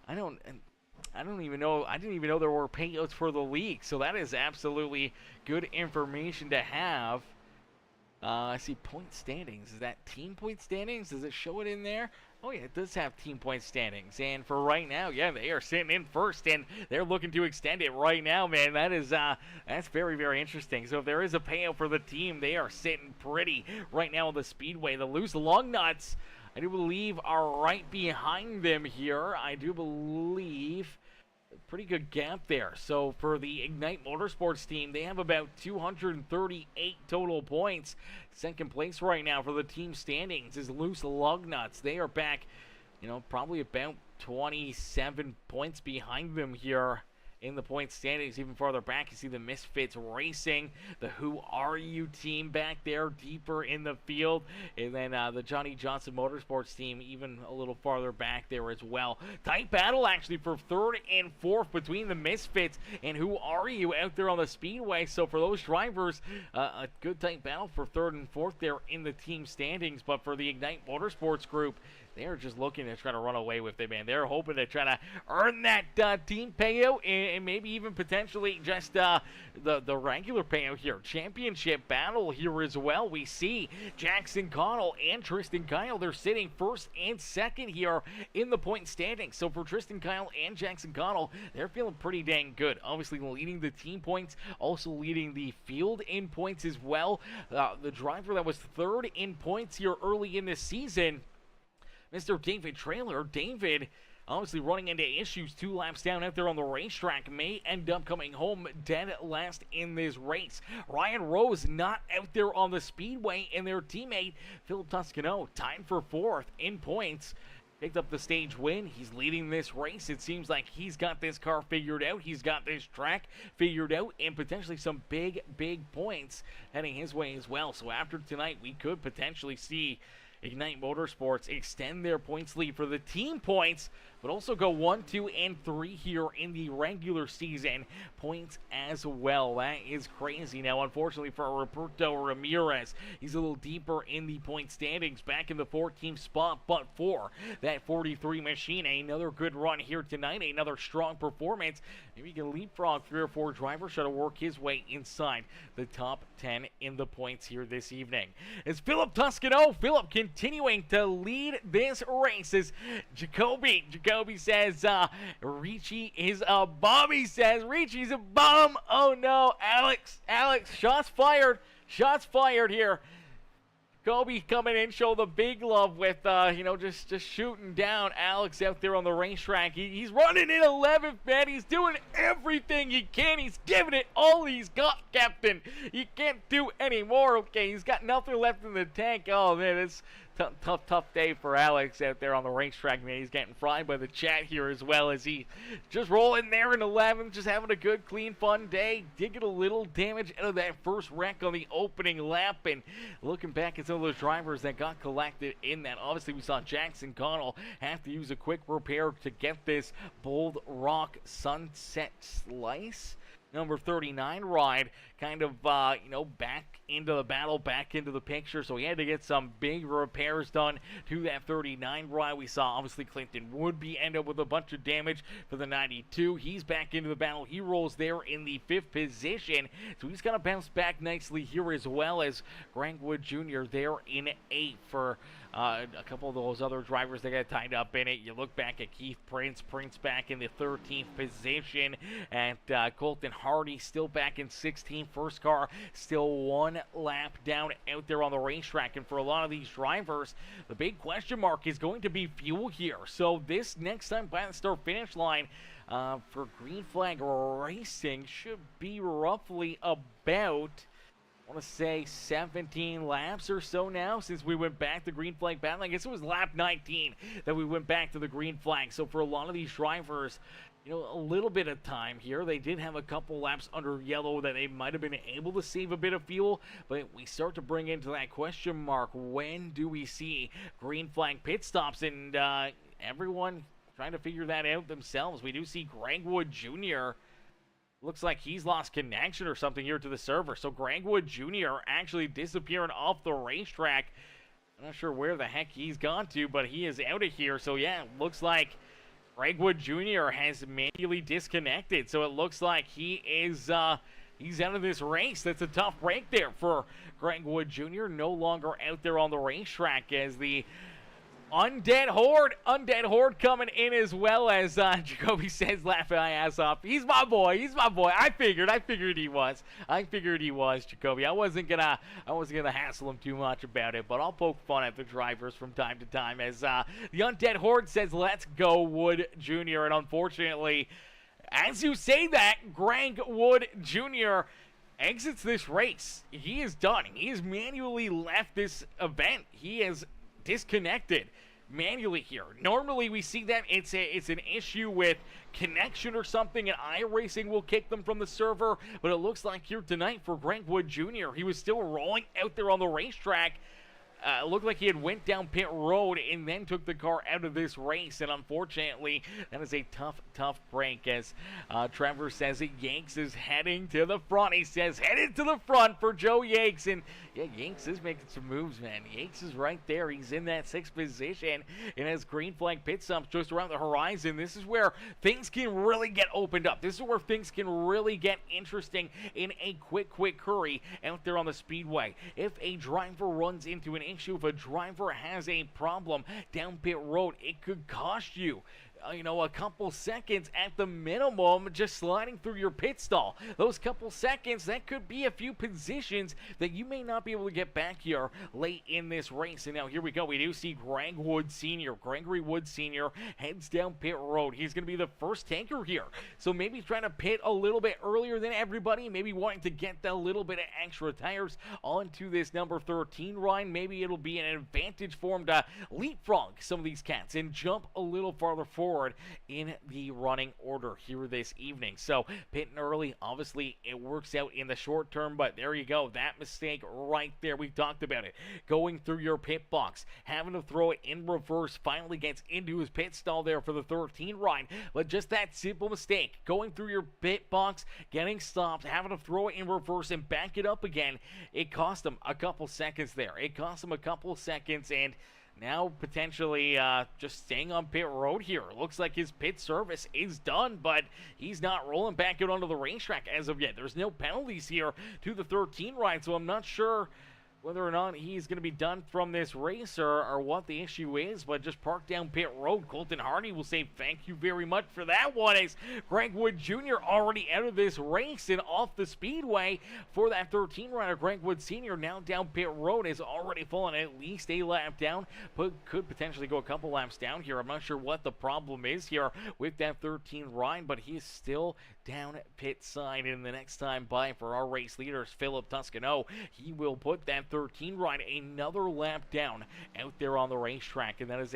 I don't even know. I didn't even know there were payouts for the league. So that is absolutely good information to have. I see point standings. Is that team point standings? Does it show it in there? Oh yeah, it does have team point standings. And for right now, yeah, they are sitting in first, and they're looking to extend it right now, man. That is that's very, very interesting. So if there is a payout for the team, they are sitting pretty right now on the speedway. The loose lug nuts, I do believe, are right behind them here. I do believe a pretty good gap there. So for the Ignite Motorsports team, they have about 238 total points. Second place right now for the team standings is Loose Lug Nuts. They are back, probably about 27 points behind them here in the point standings. Even farther back, you see the Misfits Racing, the Who Are You team back there deeper in the field, and then the Johnny Johnson Motorsports team even a little farther back there as well. Tight battle actually for 3rd and 4th between the Misfits and Who Are You out there on the speedway. So for those drivers, a good tight battle for 3rd and 4th there in the team standings. But for the Ignite Motorsports group, they're just looking to try to run away with it, man. They're hoping to try to earn that team payout, and maybe even potentially just the regular payout here. Championship battle here as well. We see Jackson Connell and Tristan Kyle. They're sitting 1st and 2nd here in the point standings. So for Tristan Kyle and Jackson Connell, they're feeling pretty dang good. Obviously leading the team points, also leading the field in points as well. The driver that was 3rd in points here early in this season, Mr. David Trailer. David, obviously running into issues 2 laps down out there on the racetrack, may end up coming home dead last in this race. Ryan Rose not out there on the speedway, and their teammate Philip Toscano tied for 4th in points. Picked up the stage win. He's leading this race. It seems like he's got this car figured out. He's got this track figured out, and potentially some big, big points heading his way as well. So after tonight, we could potentially see Ignite Motorsports extend their points lead for the team points, but but also go 1, 2, and 3 here in the regular season points as well. That is crazy. Now, unfortunately for Roberto Ramirez, he's a little deeper in the point standings, back in the 14th spot, but for that 43 machine, another good run here tonight, another strong performance. Maybe he can leapfrog 3 or 4 drivers, try to work his way inside the top 10 in the points here this evening. As Philip Toscano, Philip continuing to lead this race as Jacoby says, Ricci is a bum. He says, Ricci's a bum. Oh no, Alex, shots fired here. Jacoby coming in, show the big love with, just shooting down Alex out there on the racetrack. He's running in 11th, man. He's doing everything he can. He's giving it all he's got, Captain. He can't do any more, okay? He's got nothing left in the tank. Oh, man, it's tough day for Alex out there on the racetrack, man. He's getting fried by the chat here as well, as he just rolling there in 11th, just having a good, clean, fun day. Did get a little damage out of that first wreck on the opening lap, and looking back at some of those drivers that got collected in that, obviously we saw Jackson Connell have to use a quick repair to get this Bold Rock Sunset Slice number 39 ride kind of, back into the battle, back into the picture. So he had to get some big repairs done to that 39 ride. We saw, obviously, Clinton Woodby end up with a bunch of damage for the 92. He's back into the battle. He rolls there in the 5th position. So he's going to bounce back nicely here, as well as Greg Wood Jr. there in 8th for a couple of those other drivers that got tied up in it. You look back at Keith Prince back in the 13th position, and Colton Hardy still back in 16th. First car still 1 lap down out there on the racetrack, and for a lot of these drivers, the big question mark is going to be fuel here. So this next time by the start finish line for Green Flag Racing should be roughly about, I want to say, 17 laps or so now since we went back to Green Flag battle. I guess it was lap 19 that we went back to the Green Flag. So for a lot of these drivers, a little bit of time here. They did have a couple laps under yellow that they might have been able to save a bit of fuel, but we start to bring into that question mark, when do we see Green Flag pit stops? And everyone trying to figure that out themselves. We do see Greg Wood Jr. Looks like he's lost connection or something here to the server. So Greg Wood Jr. actually disappearing off the racetrack. I'm not sure where the heck he's gone to, but he is out of here. So yeah, it looks like Greg Wood Jr. has manually disconnected. So it looks like he is he's out of this race. That's a tough break there for Greg Wood Jr. No longer out there on the racetrack, as the Undead Horde coming in, as well as Jacoby says, laughing my ass off. He's my boy. I figured he was, Jacoby. I wasn't gonna hassle him too much about it, but I'll poke fun at the drivers from time to time, as the Undead Horde says, let's go Wood Jr. And unfortunately, as you say that, Greg Wood Jr. exits this race. He is done. He has manually left this event. He is disconnected manually here. Normally we see that it's an issue with connection or something, and iRacing will kick them from the server, but it looks like here tonight for Greg Wood Jr., he was still rolling out there on the racetrack. It looked like he had went down pit road and then took the car out of this race, and unfortunately that is a tough break, as Trevor says that Yanks is heading to the front. He says headed to the front for Joe Yanks, and yeah, Yanks is making some moves, man. Yanks is right there. He's in that 6th position, and as Green Flag pit stops just around the horizon, this is where things can really get opened up. This is where things can really get interesting in a quick hurry out there on the speedway. If a driver runs into an issue, if a driver has a problem down pit road, it could cost you a couple seconds at the minimum, just sliding through your pit stall. Those couple seconds, that could be a few positions that you may not be able to get back here late in this race. And now here we go. We do see Gregory Wood Sr. heads down pit road. He's going to be the first tanker here. So maybe trying to pit a little bit earlier than everybody, maybe wanting to get that little bit of extra tires onto this number 13 ride. Maybe it'll be an advantage for him to leapfrog some of these cats and jump a little farther forward forward in the running order here this evening. So pitting early, obviously it works out in the short term, but there you go. That mistake right there, we talked about it. Going through your pit box, having to throw it in reverse, finally gets into his pit stall there for the 13 ride. But just that simple mistake, going through your pit box, getting stopped, having to throw it in reverse and back it up again, it cost him a couple seconds there. It cost him a couple seconds, and now potentially just staying on pit road here. Looks like his pit service is done, but he's not rolling back out onto the racetrack as of yet. There's no penalties here to the 13 ride, so I'm not sure whether or not he's going to be done from this race or what the issue is, but just park down pit road. Colton Hardy will say thank you very much for that one, as Greg Wood Jr. already out of this race and off the speedway for that 13 rider. Greg Wood Sr. now down pit road, has already fallen at least a lap down, but could potentially go a couple laps down here. I'm not sure what the problem is here with that 13 ride, but he is still down pit side. And the next time by for our race leaders, Philip Toscano, he will put that 13 ride another lap down out there on the racetrack, and that is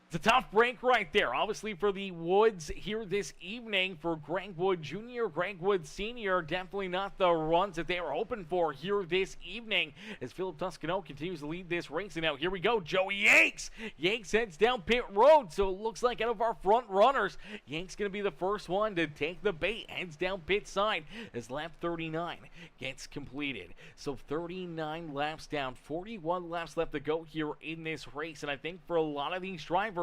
it's a tough break right there, obviously, for the Woods here this evening. For Greg Wood Jr., Greg Wood Sr., definitely not the runs that they were hoping for here this evening, as Philip Toscano continues to lead this race. And now here we go, Joey Yanks. Yanks heads down pit road, so it looks like out of our front runners, Yanks going to be the first one to take the bait, heads down pit side as lap 39 gets completed. So 39 laps down, 41 laps left to go here in this race, and I think for a lot of these drivers,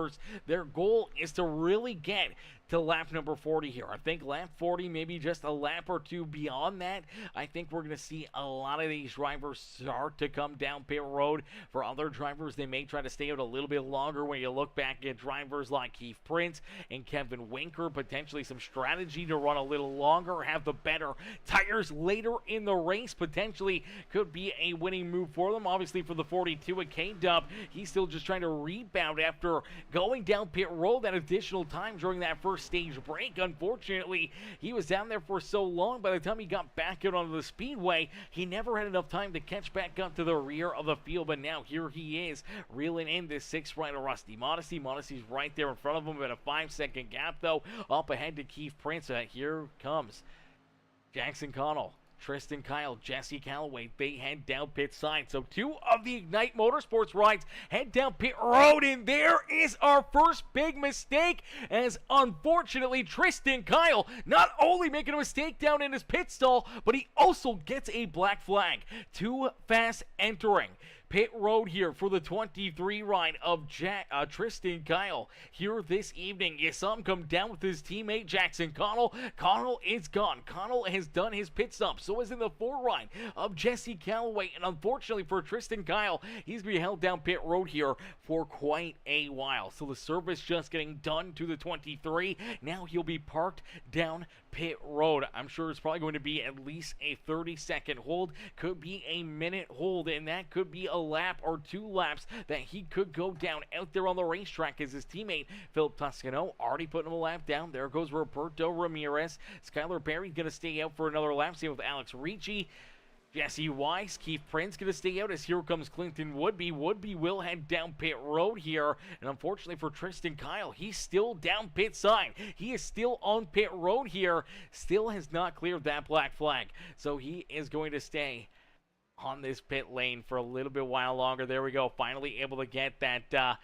their goal is to really get to lap number 40 here. I think lap 40, maybe just a lap or two beyond that, I think we're going to see a lot of these drivers start to come down pit road. For other drivers, they may try to stay out a little bit longer. When you look back at drivers like Keith Prince and Kevin Winker, potentially some strategy to run a little longer, have the better tires later in the race, potentially could be a winning move for them. Obviously for the 42 at K-Dub, he's still just trying to rebound after going down pit road that additional time during that first stage break. Unfortunately, he was down there for so long, by the time he got back out onto the speedway, he never had enough time to catch back up to the rear of the field. But now here he is, reeling in this 6th rider, Rusty Modesty. Modesty's right there in front of him at a 5-second gap, though, up ahead to Keith Prince. Here comes Jackson Connell, Tristan Kyle, Jesse Calloway, they head down pit side. So 2 of the Ignite Motorsports rides head down pit road, and there is our first big mistake, as unfortunately Tristan Kyle not only making a mistake down in his pit stall, but he also gets a black flag. Too fast entering pit road here for the 23 ride of Tristan Kyle here this evening. You saw him come down with his teammate Jackson Connell. Connell is gone. Connell has done his pit stop. So is in the 4 ride of Jesse Calloway. And unfortunately for Tristan Kyle, he's going to be held down pit road here for quite a while. So the service just getting done to the 23. Now he'll be parked down pit road. I'm sure it's probably going to be at least a 30-second hold, could be a minute hold, and that could be a lap or 2 laps that he could go down out there on the racetrack, as his teammate Philip Toscano already putting him a lap down. There goes Roberto Ramirez. Skylar Berry going to stay out for another lap. Same with Alex Ricci. Jesse Weiss, Keith Prince going to stay out, as here comes Clinton Woodby. Woodby will head down pit road here, and unfortunately for Tristan Kyle, he's still down pit side. He is still on pit road here, still has not cleared that black flag, so he is going to stay on this pit lane for a little bit while longer. There we go, finally able to get that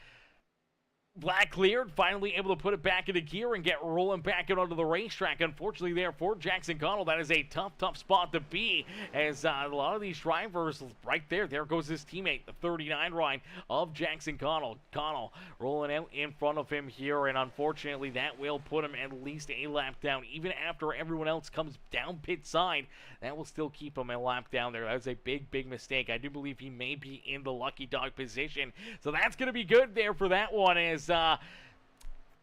black cleared, finally able to put it back into gear and get rolling back out onto the racetrack. Unfortunately there for Jackson Connell, that is a tough spot to be, as a lot of these drivers right there goes his teammate, the 39 ride of Jackson Connell. Connell rolling out in front of him here, and unfortunately that will put him at least a lap down. Even after everyone else comes down pit side, that will still keep him a lap down there. That was a big mistake. I do believe he may be in the lucky dog position, so that's going to be good there for that one. As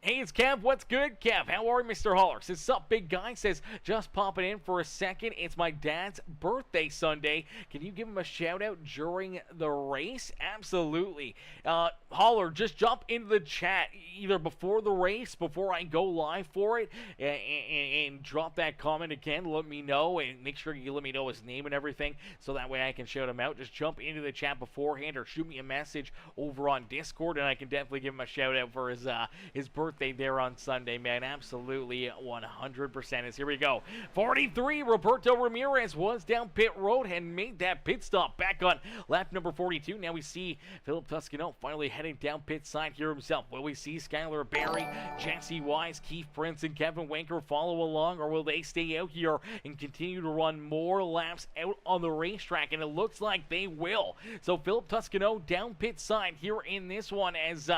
hey, it's Kev. What's good, Kev? How are you, Mr. Holler? Says, sup, big guy? Says, just popping in for a second. It's my dad's birthday Sunday. Can you give him a shout-out during the race? Absolutely. Holler, just jump into the chat either before the race, before I go live for it, and drop that comment again. Let me know, and make sure you let me know his name and everything, so that way I can shout him out. Just jump into the chat beforehand, or shoot me a message over on Discord, and I can definitely give him a shout-out for his birthday birthday there on Sunday, man. Absolutely 100% is. Here we go. 43, Roberto Ramirez was down pit road and made that pit stop back on lap number 42. Now we see Philip Toscano finally heading down pit side here himself. Will we see Skylar Barry, Jesse Wise, Keith Prince, and Kevin Winker follow along, or will they stay out here and continue to run more laps out on the racetrack? And it looks like they will. So Philip Toscano down pit side here in this one, as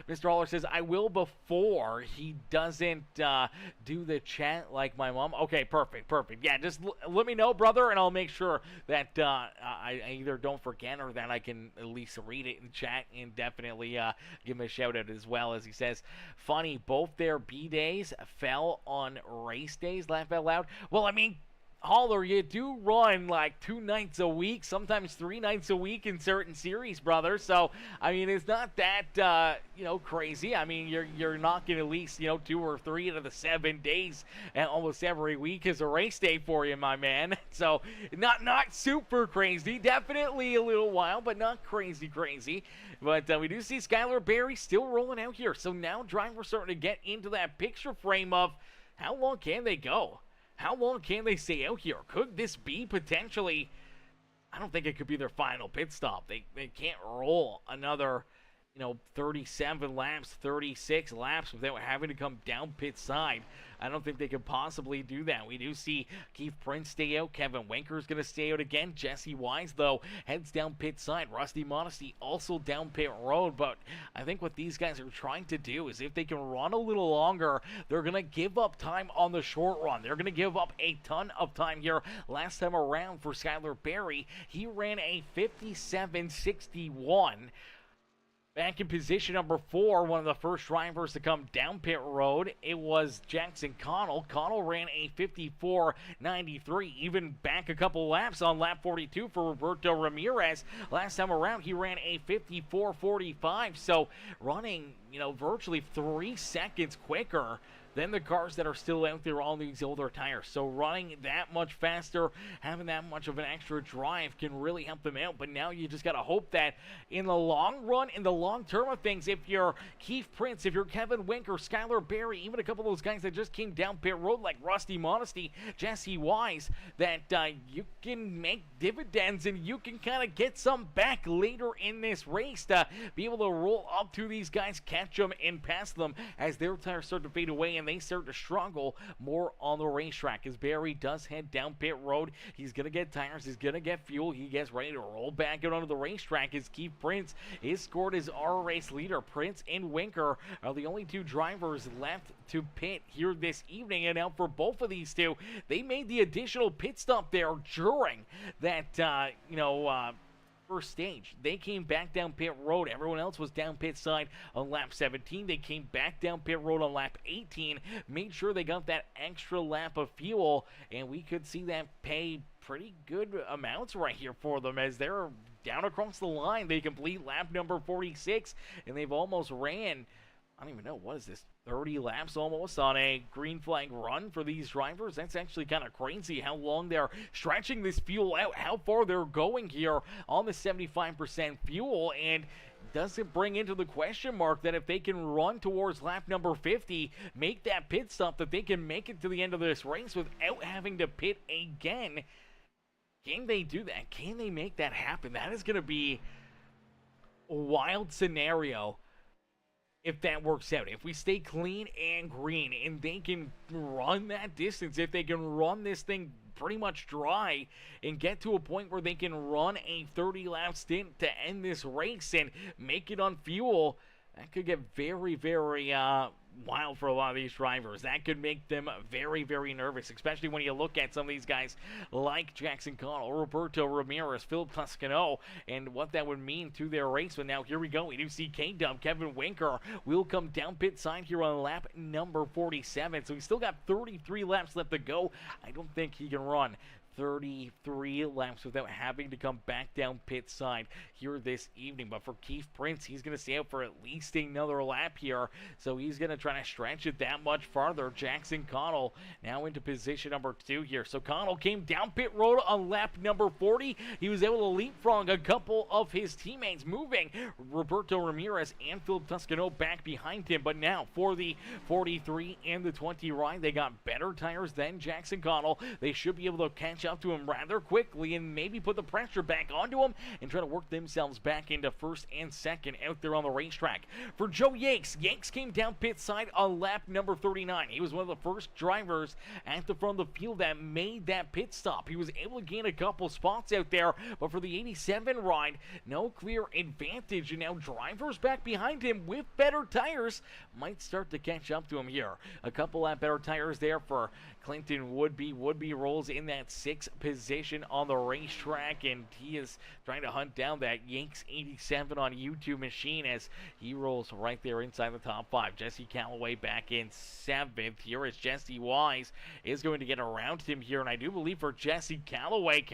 Mr. Haller says, I will before he doesn't do the chat like my mom. Okay, perfect. Yeah, just let me know, brother, and I'll make sure that I either don't forget or that I can at least read it in chat, and definitely give him a shout out as well. As he says, funny, both their B days fell on race days, laugh out loud. Well, I mean, Haller, you do run like 2 nights a week, sometimes 3 nights a week in certain series, brother. So, I mean, it's not that, crazy. I mean, you're knocking at least, 2 or 3 out of the 7 days almost every week is a race day for you, my man. So, not super crazy. Definitely a little wild, but not crazy. But we do see Skylar Barry still rolling out here. So now drivers starting to get into that picture frame of how long can they go? How long can they stay out here? Could this be potentially, I don't think it could be their final pit stop. They can't roll another, 37 laps, 36 laps without having to come down pit side. I don't think they could possibly do that. We do see Keith Prince stay out. Kevin Winker's going to stay out again. Jesse Wise, though, heads down pit side. Rusty Modesty also down pit road. But I think what these guys are trying to do is if they can run a little longer, they're going to give up time on the short run. They're going to give up a ton of time here. Last time around for Skylar Barry, he ran a 57.61. Back in position number 4, one of the first drivers to come down pit road, it was Jackson Connell. Connell ran a 54.93, even back a couple laps on lap 42 for Roberto Ramirez. Last time around, he ran a 54.45, so running, virtually 3 seconds quicker than the cars that are still out there on these older tires. So running that much faster, having that much of an extra drive can really help them out. But now you just got to hope that in the long run, in the long term of things, if you're Keith Prince, if you're Kevin Winker, Skylar Barry, even a couple of those guys that just came down pit road like Rusty Modesty, Jesse Wise, that you can make dividends and you can kind of get some back later in this race to be able to roll up to these guys, catch them, and pass them as their tires start to fade away and they start to struggle more on the racetrack. As Barry does head down pit road, he's going to get tires, he's going to get fuel, he gets ready to roll back out onto the racetrack as Keith Prince is scored as our race leader. Prince and Winker are the only 2 drivers left to pit here this evening, and now for both of these 2, they made the additional pit stop there during that, first stage. They came back down pit road. Everyone else was down pit side on lap 17. They came back down pit road on lap 18, made sure they got that extra lap of fuel, and we could see that pay pretty good amounts right here for them as they're down across the line. They complete lap number 46, and they've almost ran, I don't even know, what is this, 30 laps almost on a green flag run for these drivers. That's actually kind of crazy how long they're stretching this fuel out, how far they're going here on the 75% fuel, and does it bring into the question mark that if they can run towards lap number 50, make that pit stop, that they can make it to the end of this race without having to pit again. Can they do that? Can they make that happen? That is going to be a wild scenario if that works out. If we stay clean and green and they can run that distance, if they can run this thing pretty much dry and get to a point where they can run a 30-lap stint to end this race and make it on fuel, that could get very, very wild for a lot of these drivers. That could make them very, very nervous, especially when you look at some of these guys like Jackson Connell, Roberto Ramirez, Philip Toscano, and what that would mean to their race. But now here we go. We do see K-Dub, Kevin Winker, will come down pit side here on lap number 47. So he's still got 33 laps left to go. I don't think he can run 33 laps without having to come back down pit side here this evening. But for Keith Prince, he's going to stay out for at least another lap here, so he's going to try to stretch it that much farther. Jackson Connell now into position number 2 here. So Connell came down pit road on lap number 40. He was able to leapfrog a couple of his teammates, moving Roberto Ramirez and Philip Toscano back behind him. But now for the 43 and the 20 ride, they got better tires than Jackson Connell. They should be able to catch up to him rather quickly and maybe put the pressure back onto him and try to work themselves back into first and second out there on the racetrack. For Joe Yanks, Yanks came down pit side on lap number 39. He was one of the first drivers at the front of the field that made that pit stop. He was able to gain a couple spots out there, but for the 87 ride, no clear advantage, and now drivers back behind him with better tires might start to catch up to him here. A couple of better tires there for Clinton Woodby. Woodby rolls in that 6th position on the racetrack, and he is trying to hunt down that Yanks 87 on YouTube machine as he rolls right there inside the top 5. Jesse Calloway back in 7th. Here is Jesse Wise is going to get around him here, and I do believe for Jesse Calloway,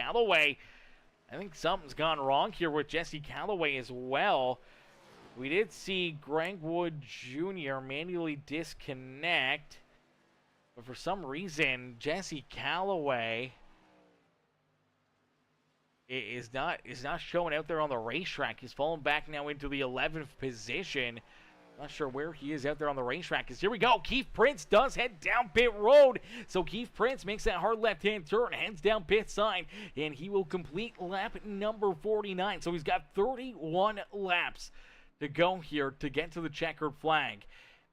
I think something's gone wrong here with Jesse Calloway as well. We did see Greg Wood Jr. manually disconnect, but for some reason, Jesse Calloway is not showing out there on the racetrack. He's fallen back now into the 11th position. Not sure where he is out there on the racetrack. Because here we go. Keith Prince does head down pit road. So Keith Prince makes that hard left-hand turn, heads down pit side, and he will complete lap number 49. So he's got 31 laps to go here to get to the checkered flag.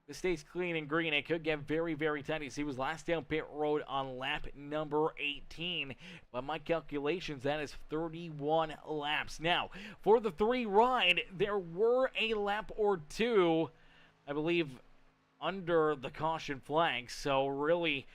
This stays clean and green. It could get very, very tight. He was last down pit road on lap number 18. By my calculations, that is 31 laps. Now, for the 3 ride, there were a lap or 2, I believe, under the caution flag. So really,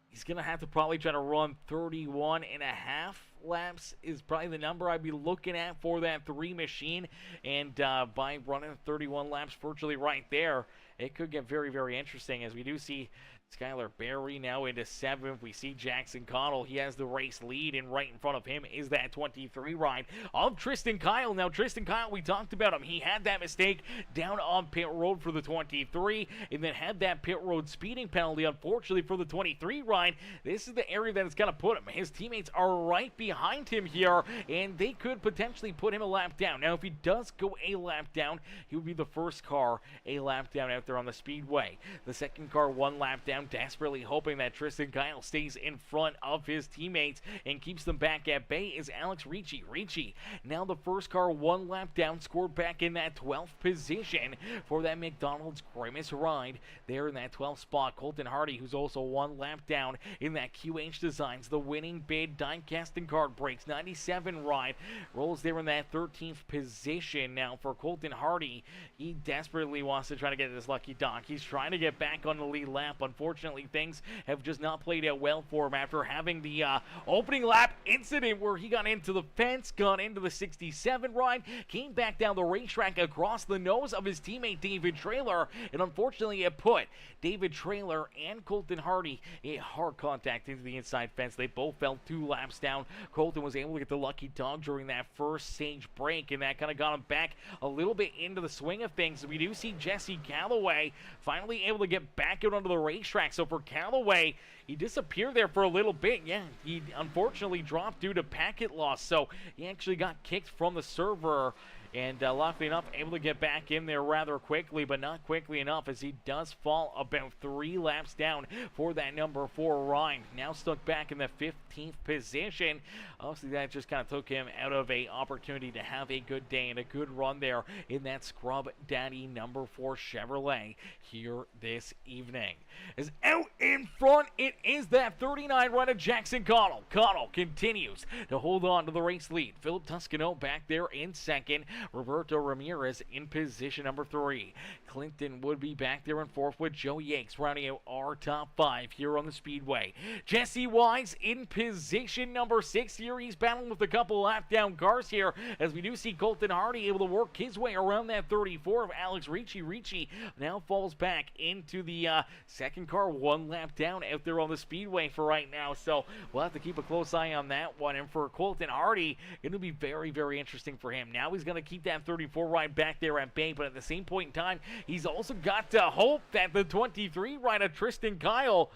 he's going to have to probably try to run 31 and a half laps is probably the number I'd be looking at for that 3 machine. And by running 31 laps virtually right there, it could get very, very interesting, as we do see Skylar Berry now into 7th. We see Jackson Connell. He has the race lead, and right in front of him is that 23 ride of Tristan Kyle. Now, Tristan Kyle, we talked about him. He had that mistake down on pit road for the 23, and then had that pit road speeding penalty, unfortunately, for the 23 ride. This is the area that it's going to put him. His teammates are right behind him here, and they could potentially put him a lap down. Now, if he does go a lap down, he would be the first car a lap down out there on the speedway. The second car 1 lap down, desperately hoping that Tristan Kyle stays in front of his teammates and keeps them back at bay, is Alex Ricci. Ricci, now the first car 1 lap down, scored back in that 12th position for that McDonald's Grimace ride. There in that 12th spot, Colton Hardy, who's also 1 lap down in that QH Designs, the winning bid die casting card breaks 97 ride, rolls there in that 13th position. Now for Colton Hardy, he desperately wants to try to get this lucky dog. He's trying to get back on the lead lap. Unfortunately, things have just not played out well for him after having the opening lap incident where he got into the fence, got into the 67 ride, came back down the racetrack across the nose of his teammate David Traylor, and unfortunately it put David Traylor and Colton Hardy in hard contact into the inside fence. They both fell 2 laps down. Colton was able to get the lucky dog during that first stage break, and that kind of got him back a little bit into the swing of things. We do see Jesse Calloway finally able to get back out onto the racetrack. So for Calloway, he disappeared there for a little bit. Yeah, he unfortunately dropped due to packet loss, so he actually got kicked from the server, and luckily enough, able to get back in there rather quickly, but not quickly enough, as he does fall about 3 laps down for that number 4 ride. Now stuck back in the 15th position. Obviously, that just kind of took him out of a opportunity to have a good day and a good run there in that Scrub Daddy number 4 Chevrolet here this evening. As out in front, it is that 39 ride of Jackson Connell. Connell continues to hold on to the race lead. Philip Toscano back there in second. Roberto Ramirez in position number 3. Clinton would be back there in 4th with Joe Yanks rounding out our top 5 here on the Speedway. Jesse Wise in position number 6 here. He's battling with a couple lap down cars here, as we do see Colton Hardy able to work his way around that 34 of Alex Ricci. Ricci now falls back into the second car, 1 lap down out there on the Speedway for right now. So we'll have to keep a close eye on that one. And for Colton Hardy, going to be very, very interesting for him. Now he's going to keep that 34 ride back there at bay, but at the same point in time, he's also got to hope that the 23 rider Tristan Kyle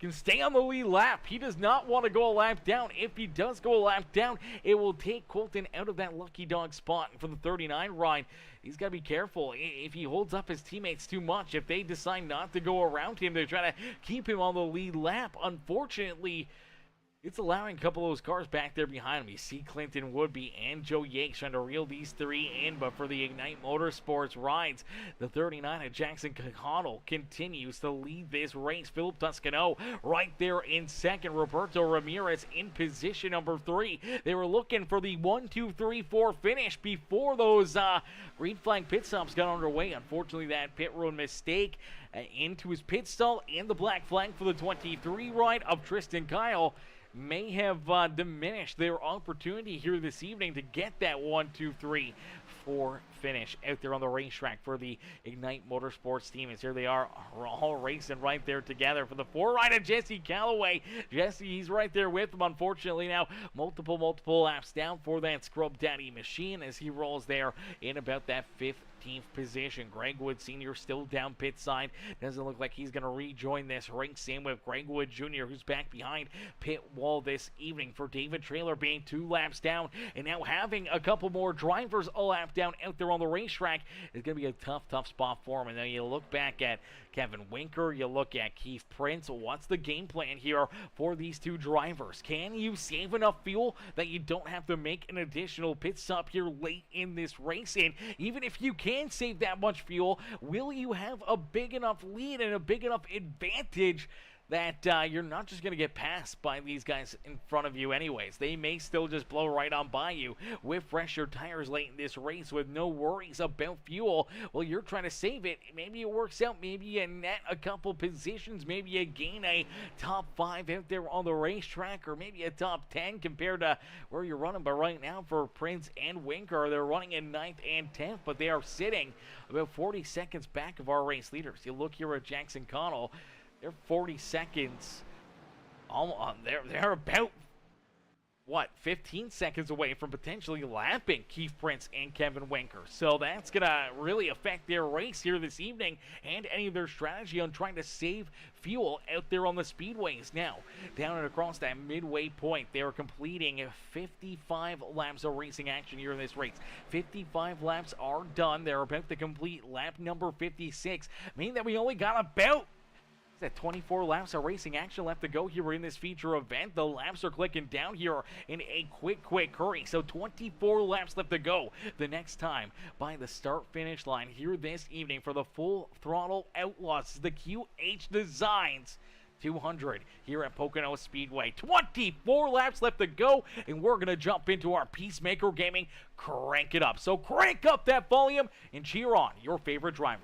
can stay on the lead lap. He does not want to go a lap down. If he does go a lap down, it will take Colton out of that lucky dog spot. For the 39 ride, he's got to be careful. If he holds up his teammates too much, if they decide not to go around him, they're trying to keep him on the lead lap. Unfortunately, it's allowing a couple of those cars back there behind him. You see Clinton Woodby and Joe Yanks trying to reel these 3 in, but for the Ignite Motorsports rides, the 39 of Jackson Connell continues to lead this race. Philip Toscano right there in 2nd. Roberto Ramirez in position number 3. They were looking for the 1, 2, 3, 4 finish before those green flag pit stops got underway. Unfortunately, that pit road mistake into his pit stall and the black flag for the 23 ride of Tristan Kyle may have diminished their opportunity here this evening to get that 1, 2, 3, 4 finish out there on the racetrack for the Ignite Motorsports team. As here they are all racing right there together for the 4 rider Jesse Calloway. Jesse, he's right there with him. Unfortunately now multiple laps down for that Scrub Daddy machine as he rolls there in about that 15th position. Greg Wood Sr. still down pit side. Doesn't look like he's going to rejoin this race. Same with Greg Wood Jr., who's back behind pit wall this evening. For David Traylor being 2 laps down and now having a couple more drivers a lap down out there on the racetrack is going to be a tough spot for him. And then you look back at Kevin Winker, you look at Keith Prince. What's the game plan here for these 2 drivers? Can you save enough fuel that you don't have to make an additional pit stop here late in this race? And even if you can save that much fuel, will you have a big enough lead and a big enough advantage that you're not just going to get passed by these guys in front of you anyways? They may still just blow right on by you with fresher tires late in this race with no worries about fuel. Well, you're trying to save it. Maybe it works out. Maybe you net a couple positions. Maybe you gain a top 5 out there on the racetrack, or maybe a top 10 compared to where you're running. But right now for Prince and Winker, they're running in 9th and 10th, but they are sitting about 40 seconds back of our race leaders. You look here at Jackson Connell. They're 40 seconds. They're about, 15 seconds away from potentially lapping Keith Prince and Kevin Winker. So that's going to really affect their race here this evening and any of their strategy on trying to save fuel out there on the speedways. Now, down and across that midway point, they are completing 55 laps of racing action here in this race. 55 laps are done. They're about to complete lap number 56, meaning that we only got about 24 laps of racing action left to go here in this feature event. The laps are clicking down here in a quick hurry. So 24 laps left to go the next time by the start-finish line here this evening for the Full Throttle Outlaws. The QH Designs 200 here at Pocono Speedway. 24 laps left to go, and we're going to jump into our Peacemaker Gaming Crank It Up. So crank up that volume and cheer on your favorite drivers.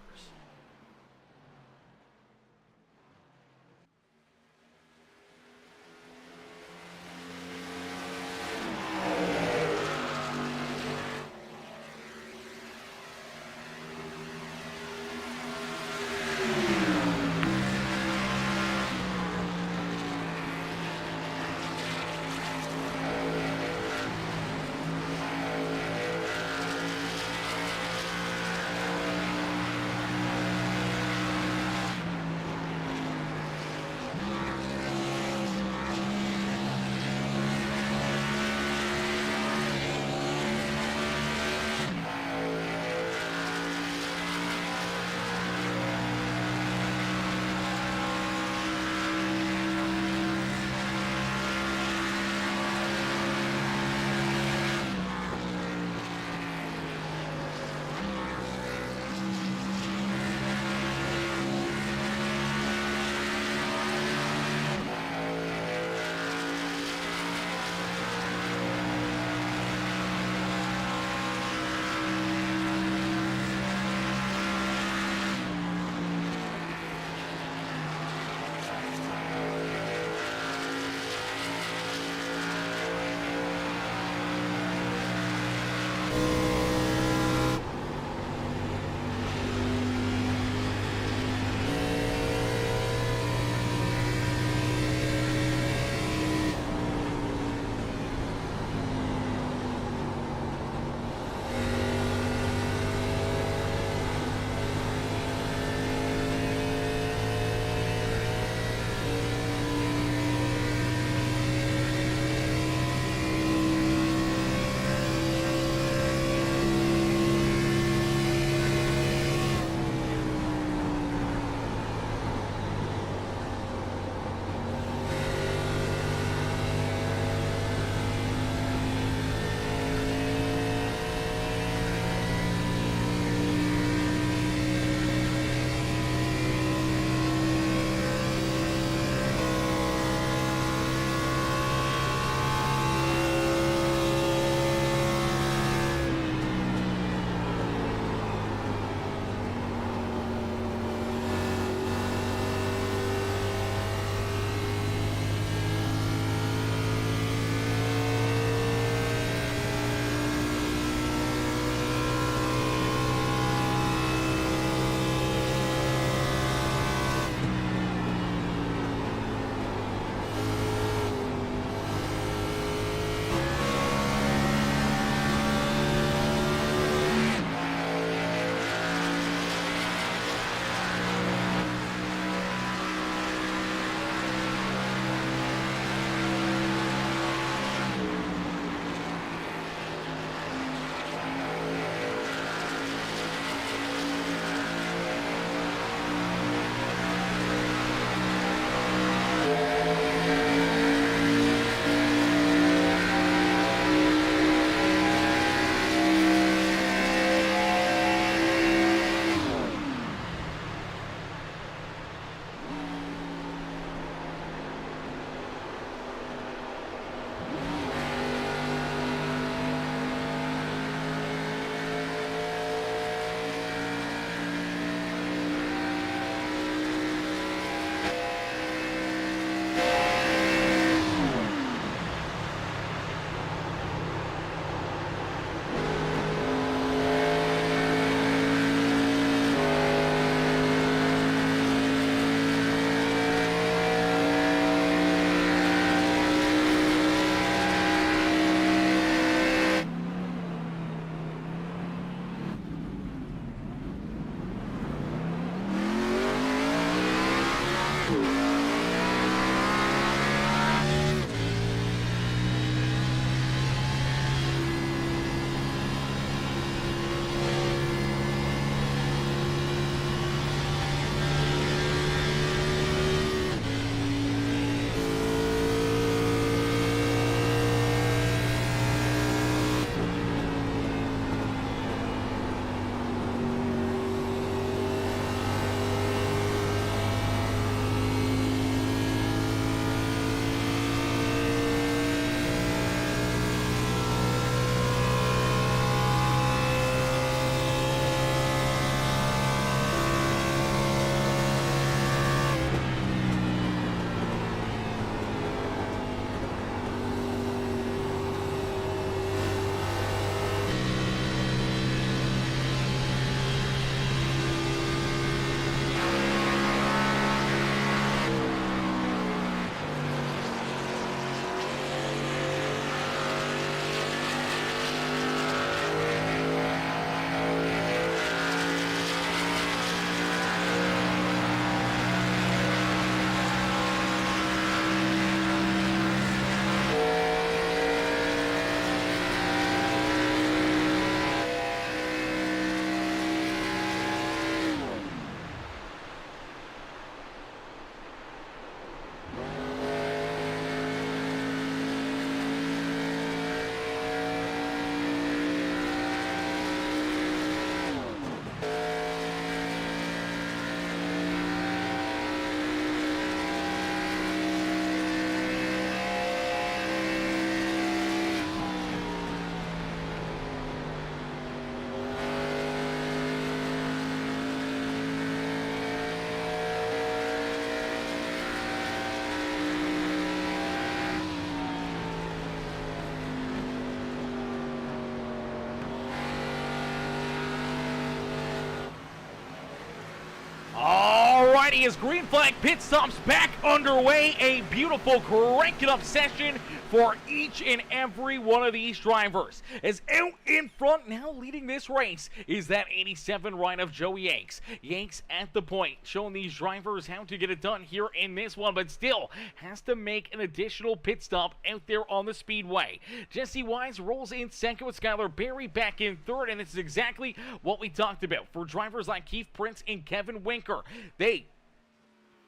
Alrighty, as green flag pit stops back underway, a beautiful crank it up session for each and every one of these drivers. As out in front, now leading this race, is that 87 ride of Joey Yanks. Yanks at the point, showing these drivers how to get it done here in this one, but still has to make an additional pit stop out there on the speedway. Jesse Wise rolls in second with Skylar Berry back in third, and this is exactly what we talked about. For drivers like Keith Prince and Kevin Winker, they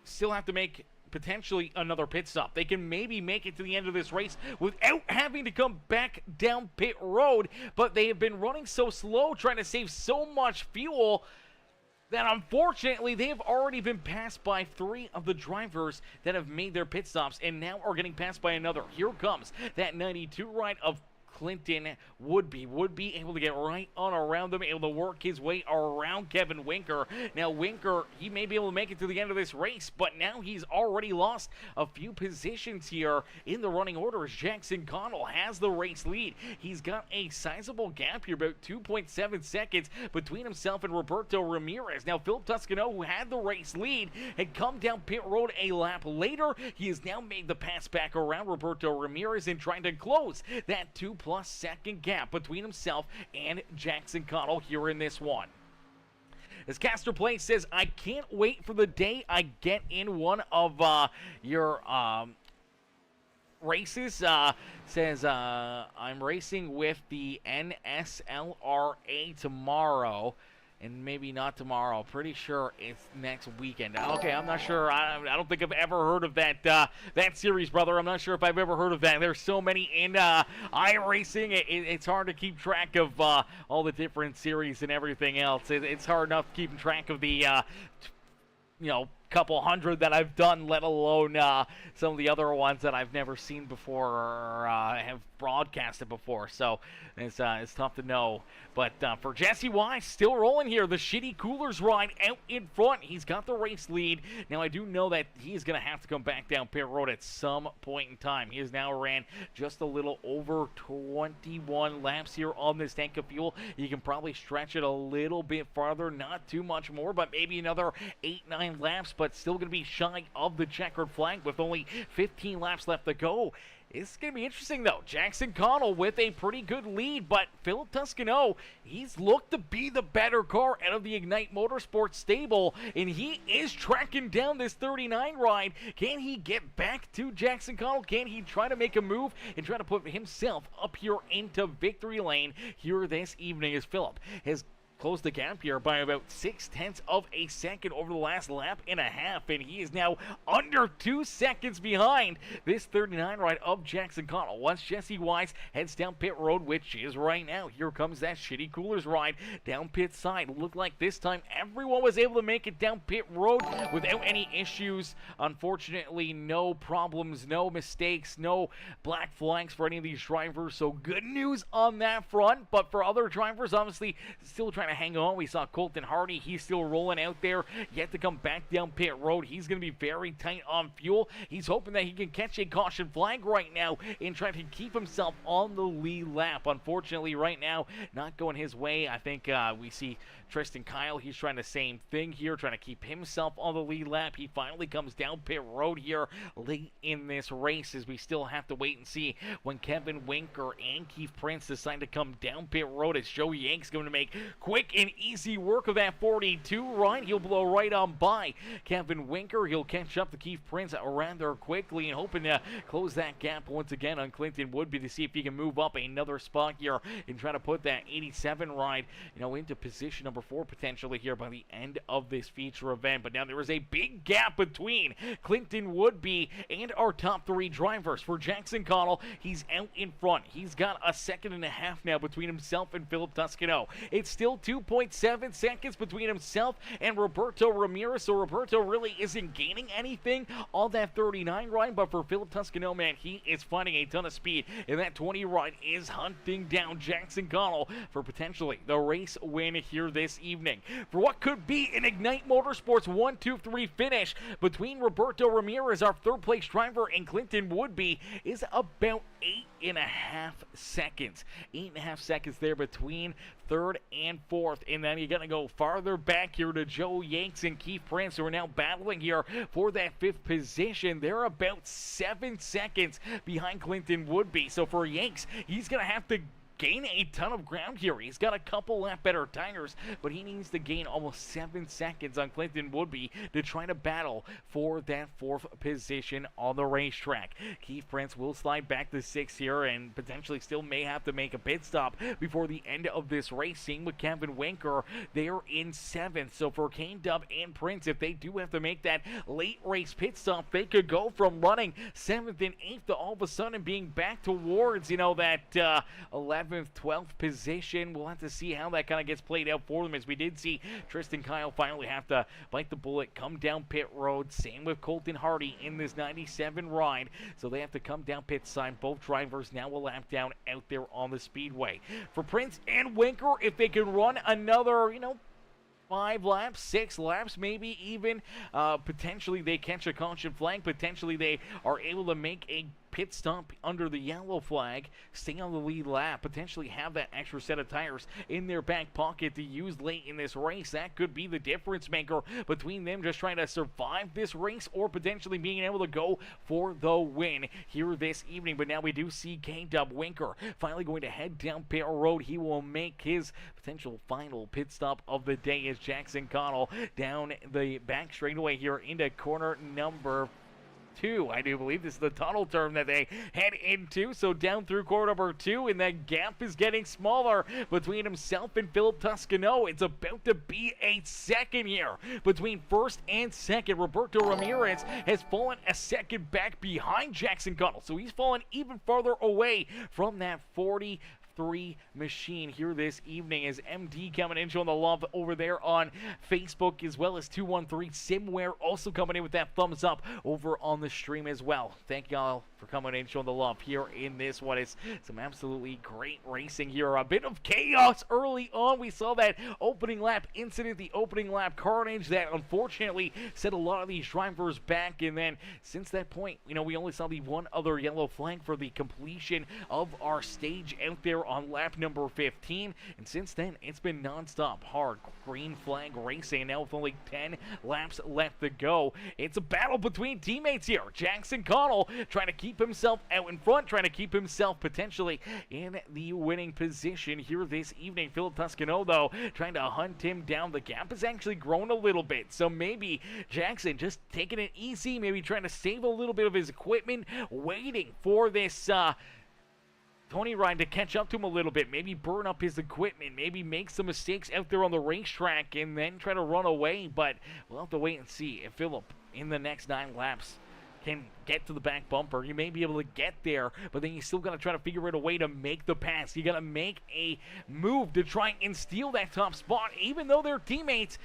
still have to make potentially another pit stop. They can maybe make it to the end of this race without having to come back down pit road, but they have been running so slow, trying to save so much fuel, that unfortunately they have already been passed by 3 of the drivers that have made their pit stops and now are getting passed by another. Here comes that 92 ride of Clinton would be able to get right on around them, able to work his way around Kevin Winker. Now Winker, he may be able to make it to the end of this race, but now he's already lost a few positions here in the running order as Jackson Connell has the race lead. He's got a sizable gap here, about 2.7 seconds between himself and Roberto Ramirez. Now Philip Toscano, who had the race lead, had come down pit road a lap later. He has now made the pass back around Roberto Ramirez and trying to close that 2+ second gap between himself and Jackson Connell here in this one. As Caster Play says, I can't wait for the day I get in one of your races. Says, I'm racing with the NSLRA tomorrow. And maybe not tomorrow. Pretty sure it's next weekend. Okay, I'm not sure. I don't think I've ever heard of that that series, brother. I'm not sure if I've ever heard of that. There's so many in iRacing. It's hard to keep track of all the different series and everything else. It's hard enough keeping track of the couple hundred that I've done, let alone some of the other ones that I've never seen before or have broadcasted before. So it's tough to know. But for Jesse Wise, still rolling here. The Shitty Coolers ride out in front. He's got the race lead. Now, I do know that he's going to have to come back down pit road at some point in time. He has now ran just a little over 21 laps here on this tank of fuel. You can probably stretch it a little bit farther, not too much more, but maybe another 8-9 laps, but still going to be shy of the checkered flag with only 15 laps left to go. It's going to be interesting, though. Jackson Connell with a pretty good lead, but Philip Toscano, he's looked to be the better car out of the Ignite Motorsports stable, and he is tracking down this 39 ride. Can he get back to Jackson Connell? Can he try to make a move and try to put himself up here into victory lane here this evening, as Philip has closed the gap here by about 0.6 of a second over the last lap and a half, and he is now under 2 seconds behind this 39 ride of Jackson Connell. Once Jesse Wise heads down pit road, which is right now, here comes that Shitty Coolers ride down pit side. Looked like this time everyone was able to make it down pit road without any issues. Unfortunately, no problems, no mistakes, no black flags for any of these drivers, so good news on that front. But for other drivers, obviously still trying to hang on. We saw Colton Hardy. He's still rolling out there, yet to come back down pit road. He's going to be very tight on fuel. He's hoping that he can catch a caution flag right now and try to keep himself on the lead lap. Unfortunately, right now, not going his way. I think we see Tristan Kyle. He's trying the same thing here, trying to keep himself on the lead lap. He finally comes down pit road here late in this race, as we still have to wait and see when Kevin Winker and Keith Prince decide to come down pit road, as Joey Yank's going to make quick and easy work of that 42 ride. He'll blow right on by Kevin Winker. He'll catch up to Keith Prince rather quickly and hoping to close that gap once again on Clinton Woodby to see if he can move up another spot here and try to put that 87 ride, into position number 4 potentially here by the end of this feature event. But now there is a big gap between Clinton Woodby and our top 3 drivers. For Jackson Connell, he's out in front. He's got a 1.5 seconds now between himself and Philip Toscano. It's still 2.7 seconds between himself and Roberto Ramirez, so Roberto really isn't gaining anything on that 39 ride, but for Philip Toscano, man, he is finding a ton of speed, and that 20 ride is hunting down Jackson Connell for potentially the race win here this evening. For what could be an Ignite Motorsports 1-2-3 finish between Roberto Ramirez, our 3rd place driver, and Clinton Woodby is about 8.5 seconds. 8.5 seconds there between 3rd and fourth, and then you're going to go farther back here to Joe Yanks and Keith Prince, who are now battling here for that fifth position. They're about 7 seconds behind Clinton Woodby. So for Yanks, he's going to have to gain a ton of ground here. He's got a couple lap better tires, but he needs to gain almost 7 seconds on Clinton Woodby to try to battle for that fourth position on the racetrack. Keith Prince will slide back to 6th here and potentially still may have to make a pit stop before the end of this race. Same with Kevin Winker, they're in 7th. So for Kane Dub and Prince, if they do have to make that late race pit stop, they could go from running 7th and 8th to all of a sudden being back towards, that 11th, 12th position. We'll have to see how that kind of gets played out for them, as we did see Tristan Kyle finally have to bite the bullet, come down pit road. Same with Colton Hardy in this 97 ride. So they have to come down pit side. Both drivers now a lap down out there on the speedway. For Prince and Winker, if they can run another, 5 laps, 6 laps, maybe even. Potentially they catch a caution flag. Potentially they are able to make a pit stop under the yellow flag, stay on the lead lap, potentially have that extra set of tires in their back pocket to use late in this race. That could be the difference maker between them just trying to survive this race or potentially being able to go for the win here this evening. But now we do see K-Dub Winker finally going to head down pit road. He will make his potential final pit stop of the day as Jackson Connell down the back straightaway here into corner number 2. I do believe this is the tunnel turn that they head into. So down through corner number 2, and that gap is getting smaller between himself and Philip Toscano. It's about to be a second here between first and second. Roberto Ramirez has fallen a second back behind Jackson Connell, so he's fallen even farther away from that 43 machine here this evening. As MD coming in, showing the love over there on Facebook, as well as 213 Simware also coming in with that thumbs up over on the stream as well. Thank y'all for coming in, showing the love here in this one. It's some absolutely great racing here. A bit of chaos early on. We saw that opening lap incident, the opening lap carnage that unfortunately set a lot of these drivers back, and then since that point, we only saw the one other yellow flag for the completion of our stage out there on lap number 15, and since then it's been non-stop hard green flag racing. And now with only 10 laps left to go, it's a battle between teammates here. Jackson Connell trying to keep himself out in front, trying to keep himself potentially in the winning position here this evening. Philip Toscano, though, trying to hunt him down. The gap has actually grown a little bit, so maybe Jackson just taking it easy, maybe trying to save a little bit of his equipment, waiting for this Tony Ryan to catch up to him a little bit, maybe burn up his equipment, maybe make some mistakes out there on the racetrack and then try to run away. But we'll have to wait and see if Philip in the next 9 laps can get to the back bumper. You may be able to get there, but then you still got to try to figure out a way to make the pass. You got to make a move to try and steal that top spot, even though they're teammates.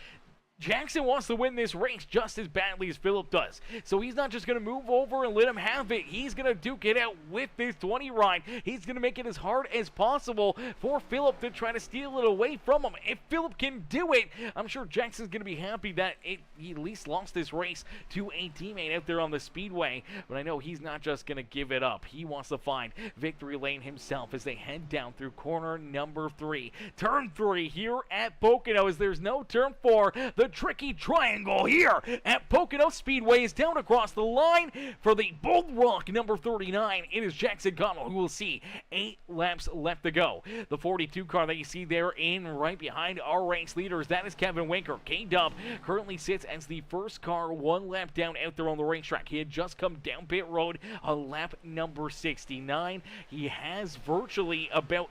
Jackson wants to win this race just as badly as Philip does. So he's not just going to move over and let him have it. He's going to duke it out with this 20 ride. He's going to make it as hard as possible for Philip to try to steal it away from him. If Philip can do it, I'm sure Jackson's going to be happy that he at least lost this race to a teammate out there on the speedway. But I know he's not just going to give it up. He wants to find victory lane himself as they head down through corner number 3. Turn 3 here at Pocono, as there's no turn 4. The tricky triangle here at Pocono Speedway is down across the line for the Bull Rock number 39. It is Jackson Connell, who will see 8 laps left to go. The 42 car that you see there in right behind our race leaders, that is Kevin Winker. K-Dub currently sits as the first car 1 lap down out there on the racetrack. He had just come down pit road on lap number 69. He has virtually about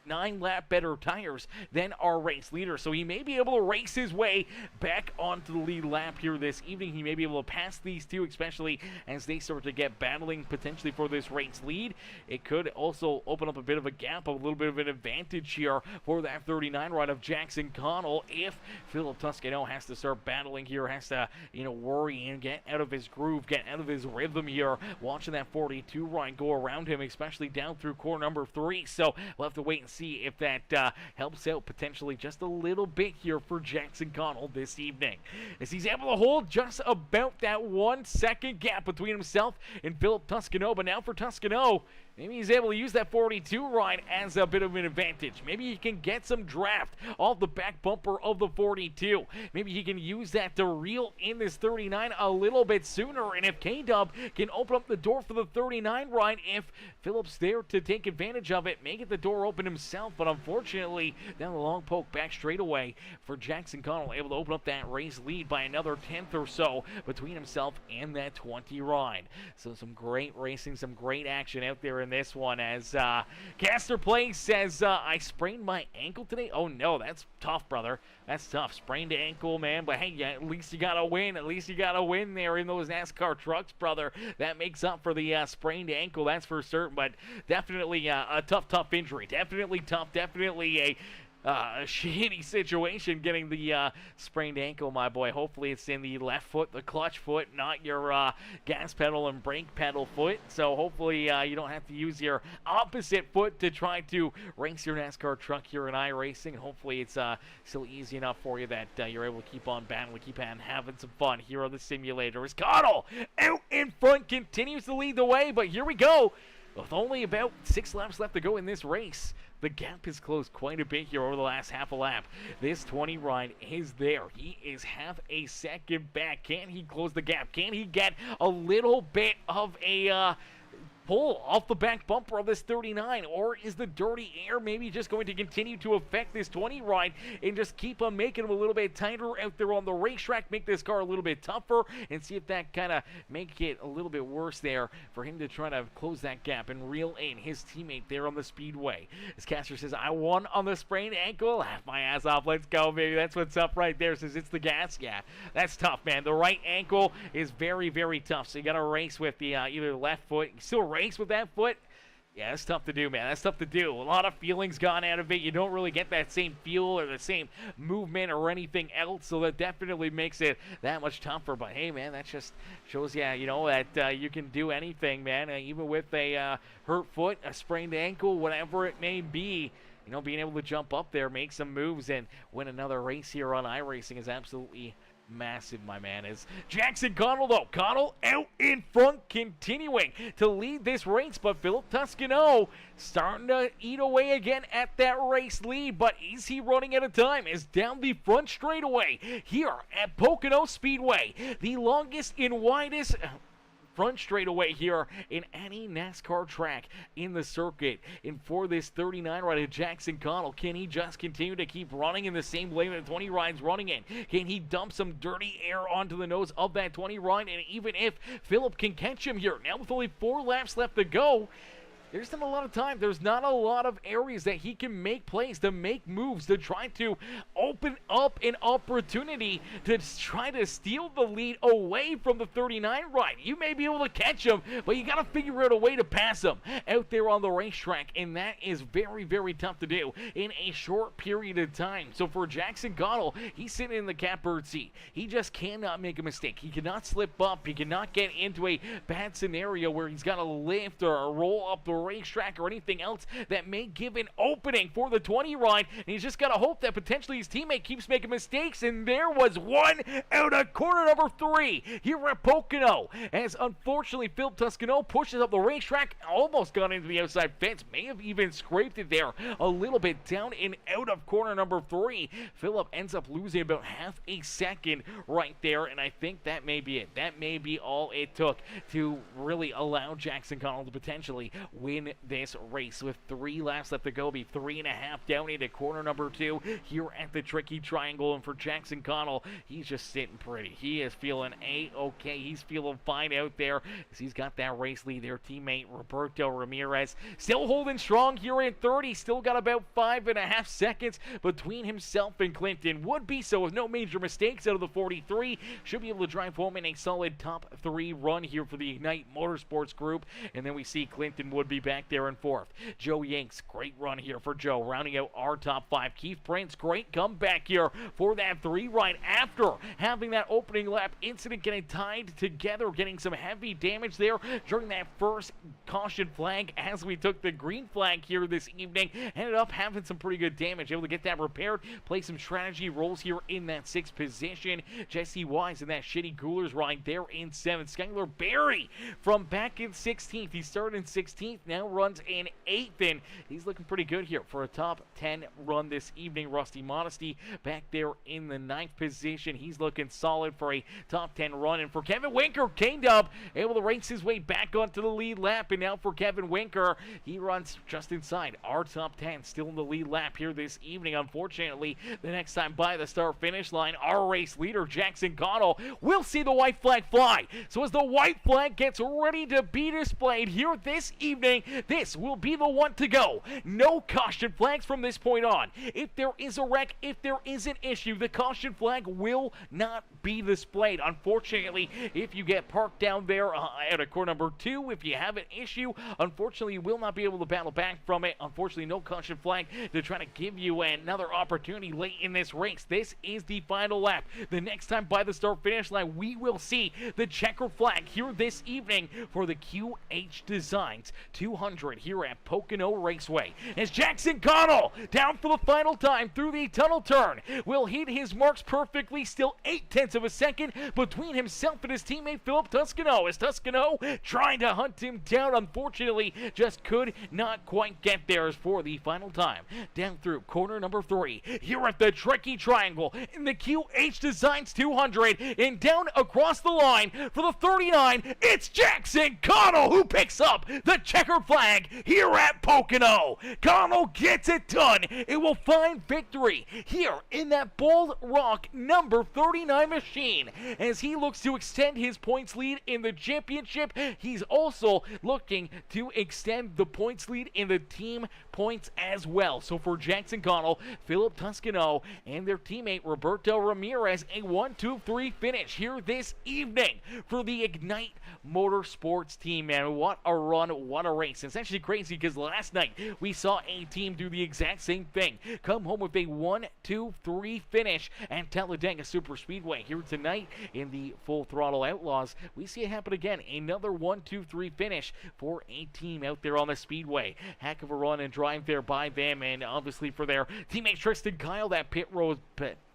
9 lap better tires than our race leader, so he may be able to race his way back onto the lead lap here this evening. He may be able to pass these two, especially as they start to get battling potentially for this race lead. It could also open up a bit of a gap, a little bit of an advantage here for that 39 ride of Jackson Connell if Philip Toscano has to start battling here, has to worry and get out of his groove, get out of his rhythm here, watching that 42 ride go around him, especially down through corner number 3. So we'll have to wait and see if that helps out potentially just a little bit here for Jackson Connell this evening, as he's able to hold just about that 1 second gap between himself and Philip Toscano. But now for Toscano, maybe he's able to use that 42 ride as a bit of an advantage. Maybe he can get some draft off the back bumper of the 42. Maybe he can use that to reel in this 39 a little bit sooner. And if K-Dub can open up the door for the 39 ride, if Phillips there to take advantage of it, may get the door open himself. But unfortunately, down the long poke back straightaway for Jackson Connell, able to open up that race lead by another 10th or so between himself and that 20 ride. So some great racing, some great action out there in this one, as Caster Play says, I sprained my ankle today. Oh no, that's tough, brother. That's tough. Sprained ankle, man. But hey, yeah, at least you got to win. At least you got to win there in those NASCAR trucks, brother. That makes up for the sprained ankle, that's for certain. But definitely a tough injury. Definitely tough. Definitely a shitty situation getting the sprained ankle, my boy. Hopefully it's in the left foot, the clutch foot, not your gas pedal and brake pedal foot. So hopefully you don't have to use your opposite foot to try to race your NASCAR truck here in iRacing. Hopefully it's still easy enough for you that you're able to keep on battling, keep on having some fun here on the simulator. As Connell out in front continues to lead the way, but here we go. With only about 6 laps left to go in this race, the gap has closed quite a bit here over the last half a lap. This 20 ride is there. He is half a second back. Can he close the gap? Can he get a little bit of a pull off the back bumper of this 39, or is the dirty air maybe just going to continue to affect this 20 ride and just keep on making him a little bit tighter out there on the racetrack, make this car a little bit tougher, and see if that kind of make it a little bit worse there for him to try to close that gap and reel in his teammate there on the speedway. As Caster says, I won on the sprained ankle. Laugh my ass off. Let's go, baby. That's what's up right there. Says it's the gas gap. That's tough, man. The right ankle is very, very tough. So you got to race with the either the left foot. You still race with that foot. Yeah, that's tough to do, man. That's tough to do. A lot of feelings gone out of it. You don't really get that same feel or the same movement or anything else, so that definitely makes it that much tougher. But hey, man, that just shows you know, that you can do anything, man. Even with a hurt foot, a sprained ankle, whatever it may be. You know, being able to jump up there, make some moves, and win another race here on iRacing is absolutely massive, my man. Is Jackson Connell, though. Connell out in front, continuing to lead this race, but Philip Toscano starting to eat away again at that race lead. But is he running out of time? Is down the front straightaway here at Pocono Speedway, the longest and widest front straightaway here in any NASCAR track in the circuit. And for this 39 ride of Jackson Connell, can he just continue to keep running in the same lane that 20 rides running in? Can he dump some dirty air onto the nose of that 20 ride? And even if Philip can catch him here, now with only 4 laps left to go, there's not a lot of time. There's not a lot of areas that he can make plays, to make moves, to try to open up an opportunity to try to steal the lead away from the 39 ride. You may be able to catch him, but you got to figure out a way to pass him out there on the racetrack, and that is very, very tough to do in a short period of time. So for Jackson Connell, he's sitting in the catbird seat. He just cannot make a mistake. He cannot slip up. He cannot get into a bad scenario where he's got to lift or roll up the racetrack or anything else that may give an opening for the 20 ride, and he's just got to hope that potentially his teammate keeps making mistakes. And there was one out of corner number 3 here at Pocono, as unfortunately Philip Toscano pushes up the racetrack, almost got into the outside fence, may have even scraped it there a little bit down and out of corner number 3. Philip ends up losing about half a second right there, and I think that may be it. That may be all it took to really allow Jackson Connell to potentially win this race. With 3 laps left to go, be 3.5 down into corner number 2 here at the tricky triangle. And for Jackson Connell, he's just sitting pretty. He is feeling a-okay. He's feeling fine out there as he's got that race lead. Their teammate Roberto Ramirez still holding strong here in 30. Still got about 5.5 seconds between himself and Clinton Woodby, so with no major mistakes out of the 43, should be able to drive home in a solid top 3 run here for the Ignite Motorsports group. And then we see Clinton Woodby back there in 4th. Joe Yanks, great run here for Joe, rounding out our top 5. Keith Prince, great comeback comeback here for that 3 right after having that opening lap incident, getting tied together, getting some heavy damage there during that first caution flag as we took the green flag here this evening. Ended up having some pretty good damage, able to get that repaired, play some strategy roles here in that 6th position. Jesse Wise in that shitty Coolers ride there in 7th. Skylar Berry from back in 16th. He started in 16th, now runs in 8th, and he's looking pretty good here for a top 10 run this evening. Rusty Modesty back there in the 9th position. He's looking solid for a top 10 run. And for Kevin Winker, K-Dub able to race his way back onto the lead lap. And now for Kevin Winker, he runs just inside our top 10, still in the lead lap here this evening. Unfortunately, the next time by the start finish line, our race leader Jackson Connell will see the white flag fly. So as the white flag gets ready to be displayed here this evening, this will be the one to go. No caution flags from this point on. If there is a wreck, if there is an issue, the caution flag will not be displayed. Unfortunately, if you get parked down there at a corner number 2, if you have an issue, unfortunately you will not be able to battle back from it. Unfortunately, no caution flag to try to give you another opportunity late in this race. This is the final lap. The next time by the start finish line, we will see the checkered flag here this evening for the QH Designs 200 here at Pocono Raceway. As Jackson Connell down for the final time through the tunnel turn will hit his marks perfectly, still 0.8 of a second between himself and his teammate Philip Toscano, as Toscano trying to hunt him down, unfortunately just could not quite get there as for the final time down through corner number 3 here at the Tricky Triangle in the QH Designs 200, and down across the line for the 39, it's Jackson Connell who picks up the checkered flag here at Pocono. Connell gets it done. It will find victory here in that Bold Rock number 39 machine as he looks to extend his points lead in the championship. He's also looking to extend the points lead in the team points as well. So for Jackson Connell, Philip Toscano, and their teammate Roberto Ramirez, a 1-2-3 finish here this evening for the Ignite Motorsports team. Man, what a run, what a race. It's actually crazy because last night we saw a team do the exact same thing, come home with a 1-2-3 finish at Talladega Superspeedway. Here tonight in the Full Throttle Outlaws, we see it happen again, another 1-2-3 finish for a team out there on the speedway. Heck of a run and drive there by them, and obviously for their teammate Tristan Kyle, that pit road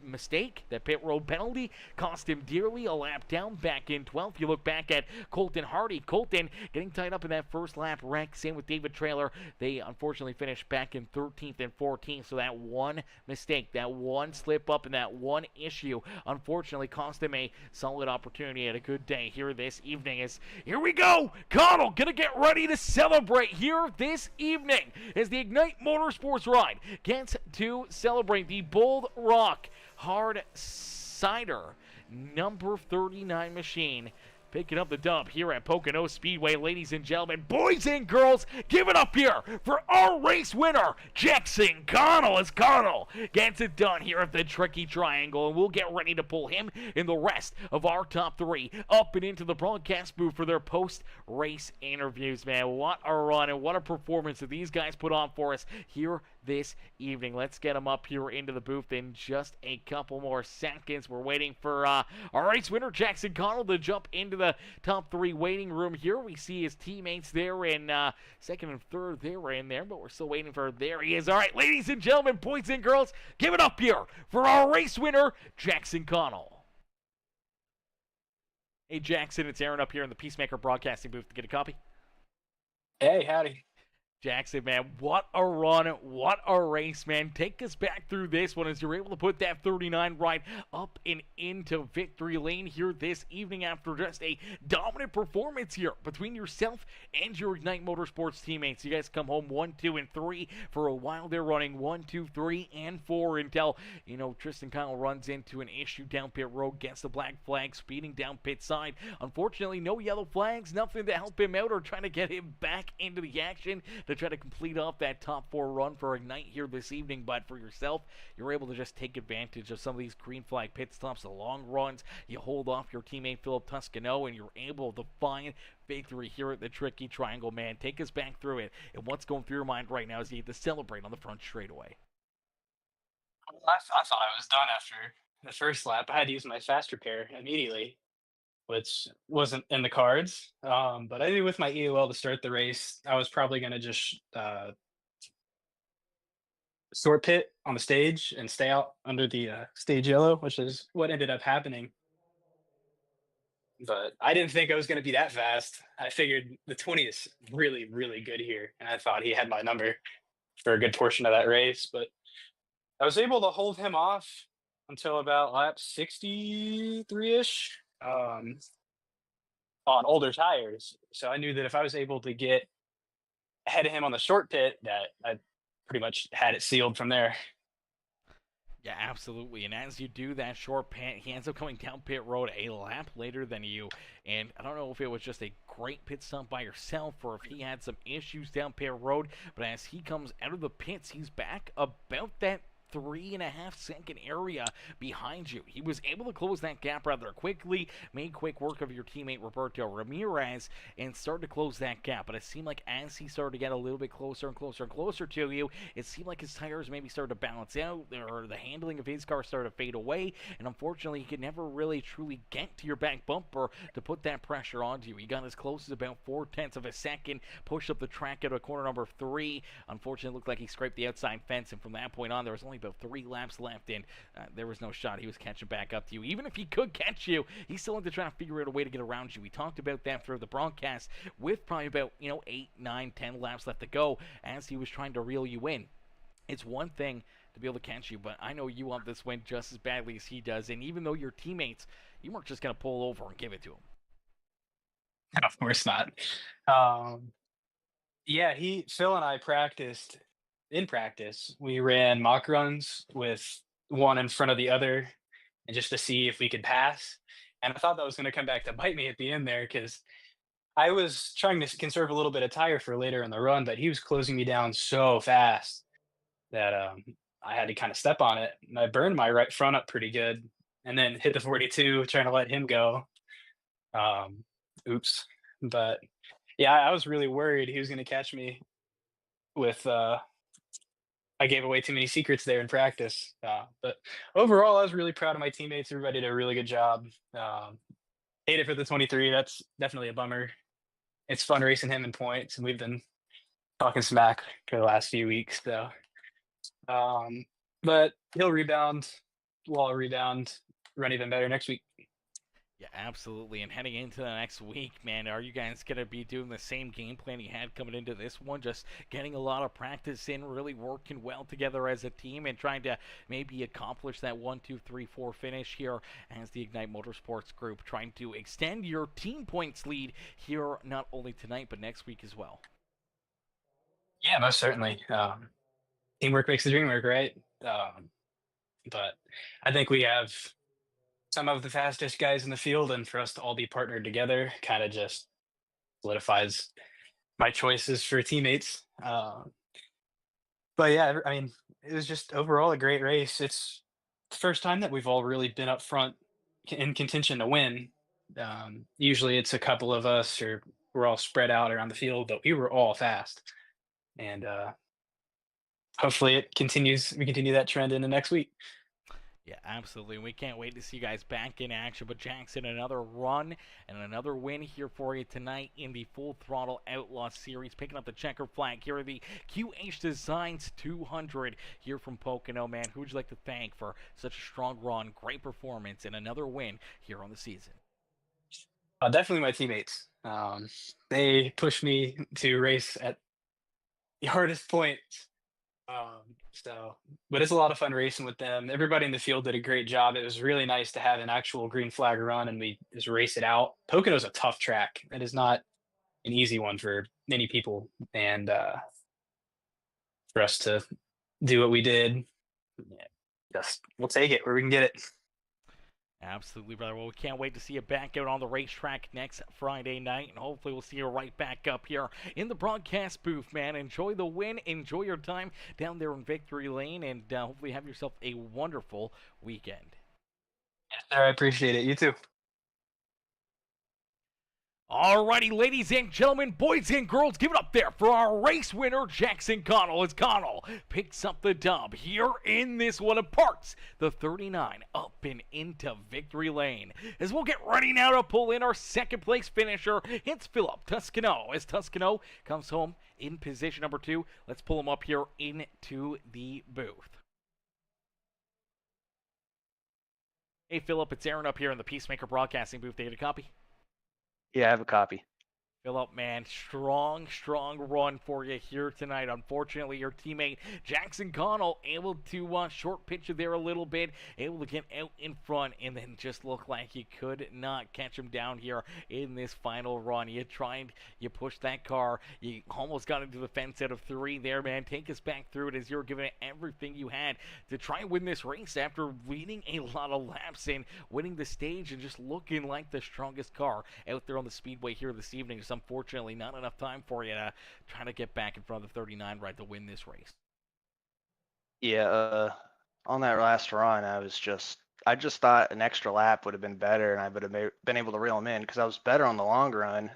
mistake, that pit road penalty cost him dearly. A lap down back in 12th. You look back at Colton Hardy. Colton getting tied up in that first lap wreck. Same with David Trailer. They unfortunately finished back in 13th and 14th. So that one mistake, that one slip up, and that one issue unfortunately cost him a solid opportunity at a good day here this evening. As here we go, Connell gonna get ready to celebrate here this evening as the Ignite Motorsports ride gets to celebrate the Bold Rock Hard Cider number 39 machine, picking up the dub here at Pocono Speedway. Ladies and gentlemen, boys and girls, give it up here for our race winner, Jackson Connell, as Connell gets it done here at the Tricky Triangle. And we'll get ready to pull him and the rest of our top 3 up and into the broadcast booth for their post-race interviews. Man, what a run and what a performance that these guys put on for us here this evening. Let's get them up here into the booth in just a couple more seconds. We're waiting for our race winner, Jackson Connell, to jump into the top 3 waiting room here. We see his teammates there in second and third. They were in there, but we're still waiting for, there he is. All right, ladies and gentlemen, boys and girls, give it up here for our race winner, Jackson Connell. Hey, Jackson, it's Aaron up here in the Peacemaker Broadcasting booth to get a copy. Hey, howdy. Jackson, man, what a run, what a race, man. Take us back through this one as you're able to put that 39 ride up and into victory lane here this evening after just a dominant performance here between yourself and your Ignite Motorsports teammates. You guys come home 1, 2, and 3 for a while. They're running 1, 2, 3, and 4 until, you know, Tristan Kyle runs into an issue down pit road, gets the black flag, speeding down pit side. Unfortunately, no yellow flags, nothing to help him out or trying to get him back into the action to try to complete off that top 4 run for Ignite here this evening. But for yourself, you're able to just take advantage of some of these green flag pit stops, the long runs. You hold off your teammate Philip Toscano, and you're able to find victory here at the Tricky Triangle. Man, take us back through it, and what's going through your mind right now as you get to celebrate on the front straightaway. I thought I was done after the first lap. I had to use my fast repair immediately, which wasn't in the cards. But I knew with my EOL to start the race, I was probably going to just short pit on the stage and stay out under the stage yellow, which is what ended up happening. But I didn't think I was going to be that fast. I figured the 20 is really, really good here. And I thought he had my number for a good portion of that race. But I was able to hold him off until about lap 63 ish on older tires. So I knew that if I was able to get ahead of him on the short pit, that I pretty much had it sealed from there. Yeah, absolutely. And as you do that short pit, he ends up coming down pit road a lap later than you. And I don't know if it was just a great pit stop by yourself or if he had some issues down pit road. But as he comes out of the pits, he's back about that 3.5 second area behind you. He was able to close that gap rather quickly, made quick work of your teammate Roberto Ramirez, and started to close that gap. But it seemed like as he started to get a little bit closer and closer and closer to you, it seemed like his tires maybe started to balance out, or the handling of his car started to fade away, and unfortunately he could never really truly get to your back bumper to put that pressure onto you. He got as close as about 0.4 of a second, pushed up the track out of corner number 3. Unfortunately, it looked like he scraped the outside fence, and from that point on, there was only about 3 laps left, and there was no shot he was catching back up to you. Even if he could catch you, he still had to try to figure out a way to get around you. We talked about that through the broadcast with probably about 8, 9, 10 laps left to go as he was trying to reel you in. It's one thing to be able to catch you, but I know you want this win just as badly as he does, and even though your teammates, you weren't just going to pull over and give it to him. Of course not. Um, yeah, Phil and I practiced in practice. We ran mock runs with one in front of the other, and just to see if we could pass. And I thought that was going to come back to bite me at the end there because I was trying to conserve a little bit of tire for later in the run, but he was closing me down so fast that I had to kind of step on it. And I burned my right front up pretty good, and then hit the 42 trying to let him go. Um, oops. But yeah, I was really worried he was going to catch me with I gave away too many secrets there in practice. But overall, I was really proud of my teammates. Everybody did a really good job. Hate it for the 23. That's definitely a bummer. It's fun racing him in points, and we've been talking smack for the last few weeks. So, but he'll rebound. We'll all rebound, run even better next week. Yeah, absolutely. And heading into the next week, man, are you guys going to be doing the same game plan you had coming into this one? Just getting a lot of practice in, really working well together as a team and trying to maybe accomplish that 1, 2, 3, 4 finish here as the Ignite Motorsports group, trying to extend your team points lead here not only tonight but next week as well. Yeah, most certainly. Teamwork makes the dream work, right? But I think we have some of the fastest guys in the field, and for us to all be partnered together kind of just solidifies my choices for teammates. But yeah, I mean, it was just overall a great race. It's the first time that we've all really been up front in contention to win. Usually it's a couple of us, or we're all spread out around the field, but we were all fast. And hopefully it continues. We continue that trend into next week. Yeah, absolutely. We can't wait to see you guys back in action. But Jackson, another run and another win here for you tonight in the Full Throttle Outlaw Series. Picking up the checker flag here are the QH Designs 200 here from Pocono. Man, who would you like to thank for such a strong run, great performance, and another win here on the season? Definitely my teammates. They pushed me to race at the hardest points. So, but it's a lot of fun racing with them. Everybody in the field did a great job. It was really nice to have an actual green flag run and we just race it out. Pocono's a tough track. It is not an easy one for many people. And for us to do what we did, yeah, just we'll take it where we can get it. Absolutely, brother. Well, we can't wait to see you back out on the racetrack next Friday night, and hopefully we'll see you right back up here in the broadcast booth, man. Enjoy the win. Enjoy your time down there in Victory Lane, and hopefully have yourself a wonderful weekend. Yes, sir. I appreciate it. You too. Alrighty, ladies and gentlemen, boys and girls, give it up there for our race winner, Jackson Connell, as Connell picks up the dub here in this one and parks the 39 up and into victory lane. As we'll get ready now to pull in our second place finisher, it's Philip Toscano, as Toscano comes home in position number 2. Let's pull him up here into the booth. Hey, Philip, it's Aaron up here in the Peacemaker Broadcasting booth. Did you get a copy? Yeah, I have a copy. Philip, man, strong run for you here tonight. Unfortunately, your teammate Jackson Connell able to short pitch you there a little bit, able to get out in front, and then just looked like you could not catch him down here in this final run. You tried, you pushed that car, you almost got into the fence out of 3 there, man. Take us back through it as you were giving it everything you had to try and win this race after leading a lot of laps and winning the stage and just looking like the strongest car out there on the speedway here this evening. Unfortunately, not enough time for you to try to get back in front of the 39 right to win this race. Yeah, on that last run, I just thought an extra lap would have been better, and I would have been able to reel him in because I was better on the long run.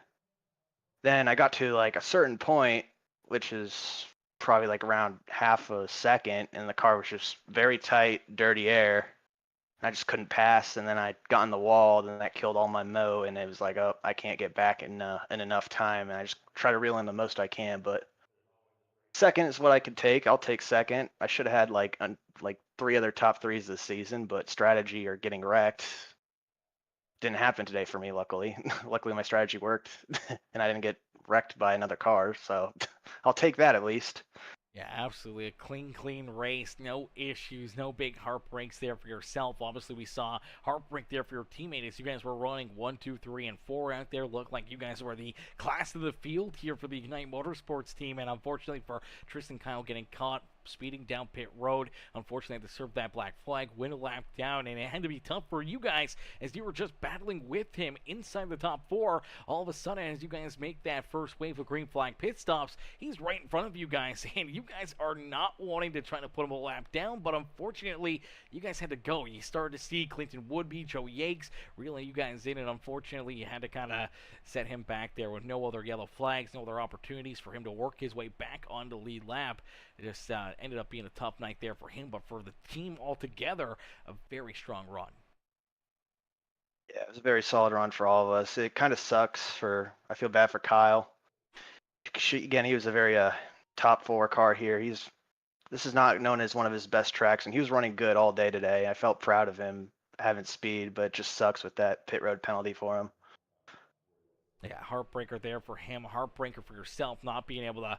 Then I got to like a certain point, which is probably like around half a second, and the car was just very tight, dirty air. I just couldn't pass, and then I got on the wall, and that killed all my mo, and it was like, oh, I can't get back in enough time, and I just try to reel in the most I can, but second is what I could take. I'll take second. I should have had like 3 other top 3s this season, but strategy or getting wrecked didn't happen today for me, luckily. Luckily, my strategy worked, and I didn't get wrecked by another car, so I'll take that at least. Yeah, absolutely. A clean race. No issues. No big heartbreaks there for yourself. Obviously, we saw heartbreak there for your teammate as you guys were running 1, 2, 3, and 4 out there. Looked like you guys were the class of the field here for the Ignite Motorsports team. And unfortunately for Tristan Kyle getting caught speeding down pit road, unfortunately had to serve that black flag, win a lap down, and it had to be tough for you guys as you were just battling with him inside the top 4. All of a sudden, as you guys make that first wave of green flag pit stops, he's right in front of you guys, and you guys are not wanting to try to put him a lap down, but unfortunately, you guys had to go. You started to see Clinton Woodby, Joe Yates, reeling you guys in, and unfortunately, you had to kind of set him back there with no other yellow flags, no other opportunities for him to work his way back on the lead lap. It just ended up being a tough night there for him, but for the team altogether, a very strong run. Yeah, it was a very solid run for all of us. It kind of sucks I feel bad for Kyle. Again, he was a very top 4 car here. This is not known as one of his best tracks, and he was running good all day today. I felt proud of him having speed, but it just sucks with that pit road penalty for him. Yeah, heartbreaker there for him, heartbreaker for yourself, not being able to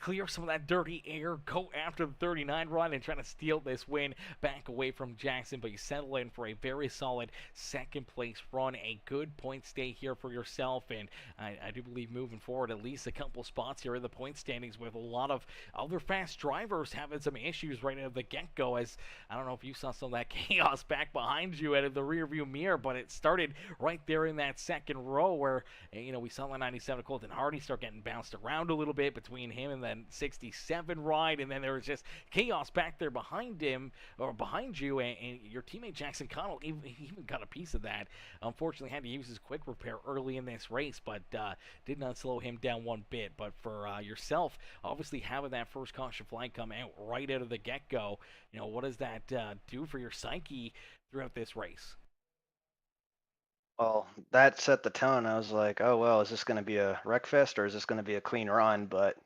clear some of that dirty air, go after the 39 run and try to steal this win back away from Jackson, but you settle in for a very solid second place run, a good point stay here for yourself, and I do believe moving forward at least a couple spots here in the point standings with a lot of other fast drivers having some issues right out of the get-go, as I don't know if you saw some of that chaos back behind you out of the rear view mirror, but it started right there in that second row where, you know, we saw the 97 Colton Hardy start getting bounced around a little bit between him and then 67 ride, and then there was just chaos back there behind him or behind you, and your teammate Jackson Connell even got a piece of that. Unfortunately, had to use his quick repair early in this race, but did not slow him down one bit. But for yourself, obviously having that first caution flag come out right out of the get-go, you know, what does that do for your psyche throughout this race? Well, that set the tone. I was like, oh, well, is this going to be a wreck fest or is this going to be a clean run? But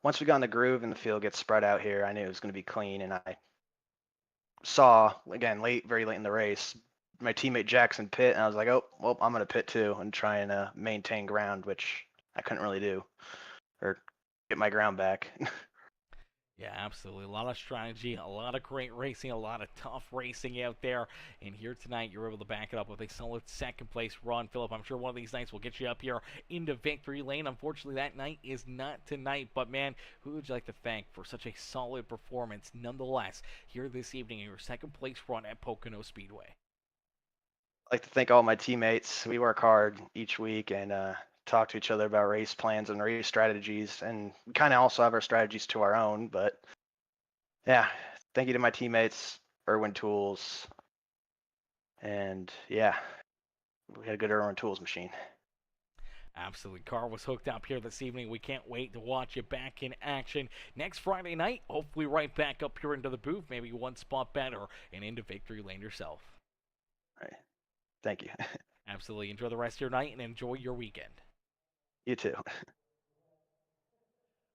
once we got in the groove and the field gets spread out here, I knew it was going to be clean. And I saw, again, very late in the race, my teammate Jackson pit, and I was like, oh, well, I'm going to pit too and try and maintain ground, which I couldn't really do or get my ground back. Yeah, absolutely. A lot of strategy, a lot of great racing, a lot of tough racing out there. And here tonight, you're able to back it up with a solid second place run. Philip, I'm sure one of these nights will get you up here into victory lane. Unfortunately, that night is not tonight. But, man, who would you like to thank for such a solid performance nonetheless here this evening in your second place run at Pocono Speedway? I'd like to thank all my teammates. We work hard each week and talk to each other about race plans and race strategies, and we kind of also have our strategies to our own. But yeah, thank you to my teammates, Irwin Tools, and yeah, we had a good Irwin Tools machine. Absolutely. Car was hooked up here this evening. We can't wait to watch you back in action next Friday night. Hopefully, right back up here into the booth, maybe one spot better and into victory lane yourself. All right. Thank you. Absolutely. Enjoy the rest of your night and enjoy your weekend. You too.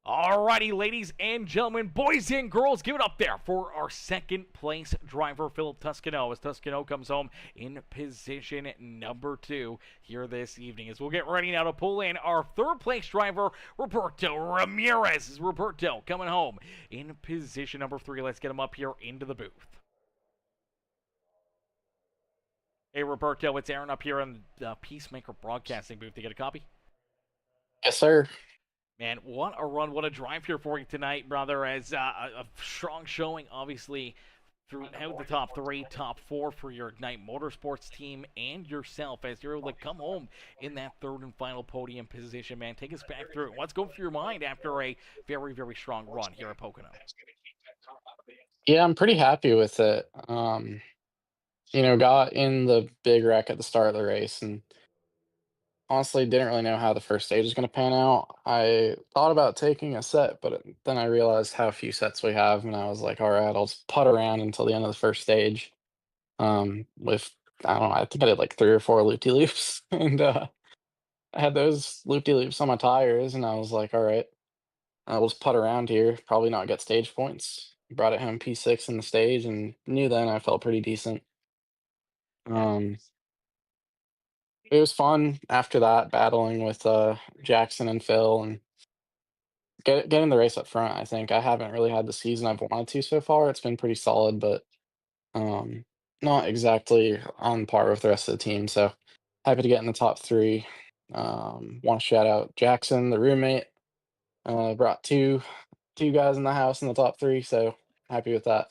Alrighty, ladies and gentlemen, boys and girls, give it up there for our second place driver, Philip Toscano, as Toscano comes home in position number 2 here this evening. As we'll get ready now to pull in our third place driver, Roberto Ramirez. As Roberto coming home in position number 3. Let's get him up here into the booth. Hey, Roberto, it's Aaron up here in the Peacemaker Broadcasting booth. You get a copy? Yes, sir. Man, what a run, what a drive here for you tonight, brother, as a strong showing, obviously, throughout the top 3, top 4 for your Ignite Motorsports team and yourself, as you're able to come home in that third and final podium position, man. Take us back through it. What's going through your mind after a very, very strong run here at Pocono? Yeah, I'm pretty happy with it. Got in the big wreck at the start of the race and honestly didn't really know how the first stage was going to pan out. I thought about taking a set, but then I realized how few sets we have, and I was like, all right, I'll just putt around until the end of the first stage. With I don't know, I think I did like 3 or 4 loop-de-loops, and I had those loop-de-loops on my tires, and I was like, all right, I'll just putt around here, probably not get stage points. Brought it home P6 in the stage, and knew then I felt pretty decent. Yeah, Um, it was fun after that, battling with Jackson and Phil, and getting the race up front. I think I haven't really had the season I've wanted to so far. It's been pretty solid, but um, not exactly on par with the rest of the team. So happy to get in the top 3. Want to shout out Jackson, the roommate. Brought two guys in the house in the top 3, so happy with that.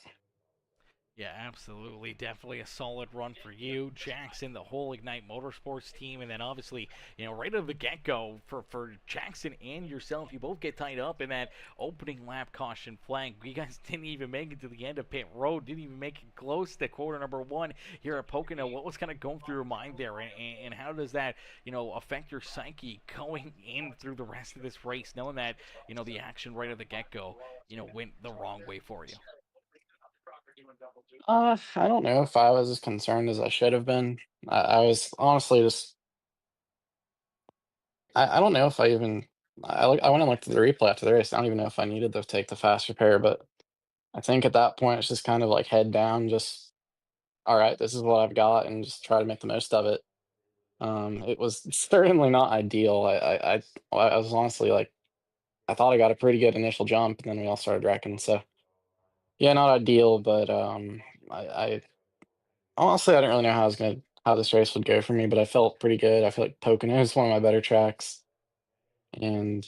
yeah, absolutely. Definitely a solid run for you, Jackson, the whole Ignite Motorsports team, and then obviously, right out of the get-go for Jackson and yourself, you both get tied up in that opening lap caution flag. You guys didn't even make it to the end of pit road, didn't even make it close to quarter number 1 here at Pocono. What was kind of going through your mind there, and how does that, affect your psyche going in through the rest of this race, knowing that, the action right at the get-go, went the wrong way for you? I don't know if I was as concerned as I should have been. I was honestly just I don't know if I even I went and looked at the replay after the race. I don't even know if I needed to take the fast repair, but I think at that point it's just kind of like head down, just all right, this is what I've got, and just try to make the most of it. It was certainly not ideal. I was honestly like I thought I got a pretty good initial jump, and then we all started wrecking. So yeah, not ideal, but I honestly I didn't really know how this race would go for me, but I felt pretty good. I feel like Pocono is one of my better tracks, and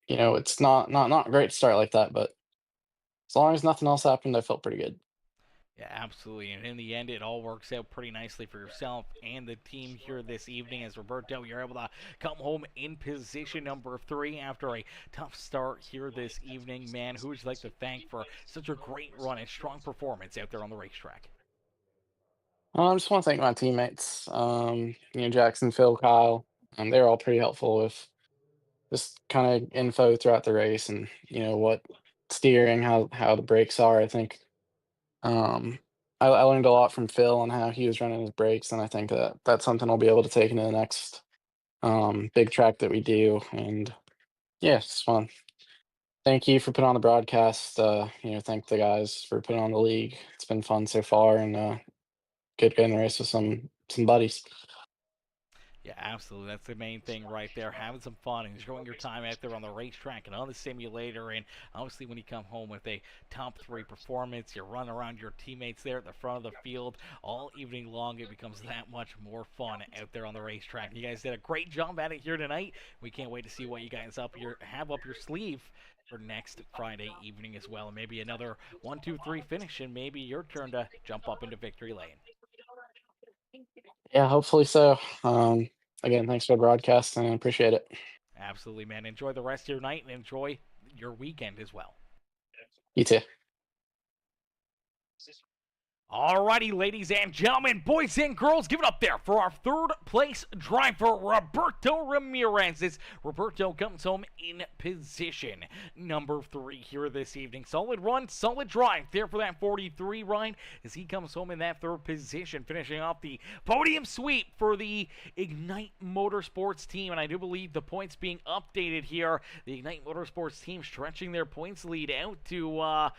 it's not great to start like that, but as long as nothing else happened, I felt pretty good. Yeah, absolutely. And in the end, it all works out pretty nicely for yourself and the team here this evening as Roberto, you're able to come home in position number 3 after a tough start here this evening. Man, who would you like to thank for such a great run and strong performance out there on the racetrack? I just want to thank my teammates, Jackson, Phil, Kyle. They're all pretty helpful with just kind of info throughout the race, and what steering, how the brakes are. I think um, I learned a lot from Phil on how he was running his brakes, and I think that's something I'll be able to take into the next big track that we do. And yeah, it's fun. Thank you for putting on the broadcast. Thank the guys for putting on the league. It's been fun so far, and good getting the race with some buddies. Yeah, absolutely. That's the main thing right there. Having some fun, enjoying your time out there on the racetrack and on the simulator. And obviously, when you come home with a top 3 performance, you run around your teammates there at the front of the field all evening long. It becomes that much more fun out there on the racetrack. You guys did a great job at it here tonight. We can't wait to see what you guys have up your sleeve for next Friday evening as well. And maybe another 1, 2, 3 finish, and maybe your turn to jump up into victory lane. Yeah, hopefully so. Again, thanks for the broadcast, and I appreciate it. Absolutely, man. Enjoy the rest of your night and enjoy your weekend as well. You too. Alrighty, ladies and gentlemen, boys and girls, give it up there for our third place driver, Roberto Ramirez. As Roberto comes home in position number 3 here this evening. Solid run, solid drive there for that 43 ride as he comes home in that 3rd position, finishing off the podium sweep for the Ignite Motorsports team. And I do believe the points being updated here. The Ignite Motorsports team stretching their points lead out to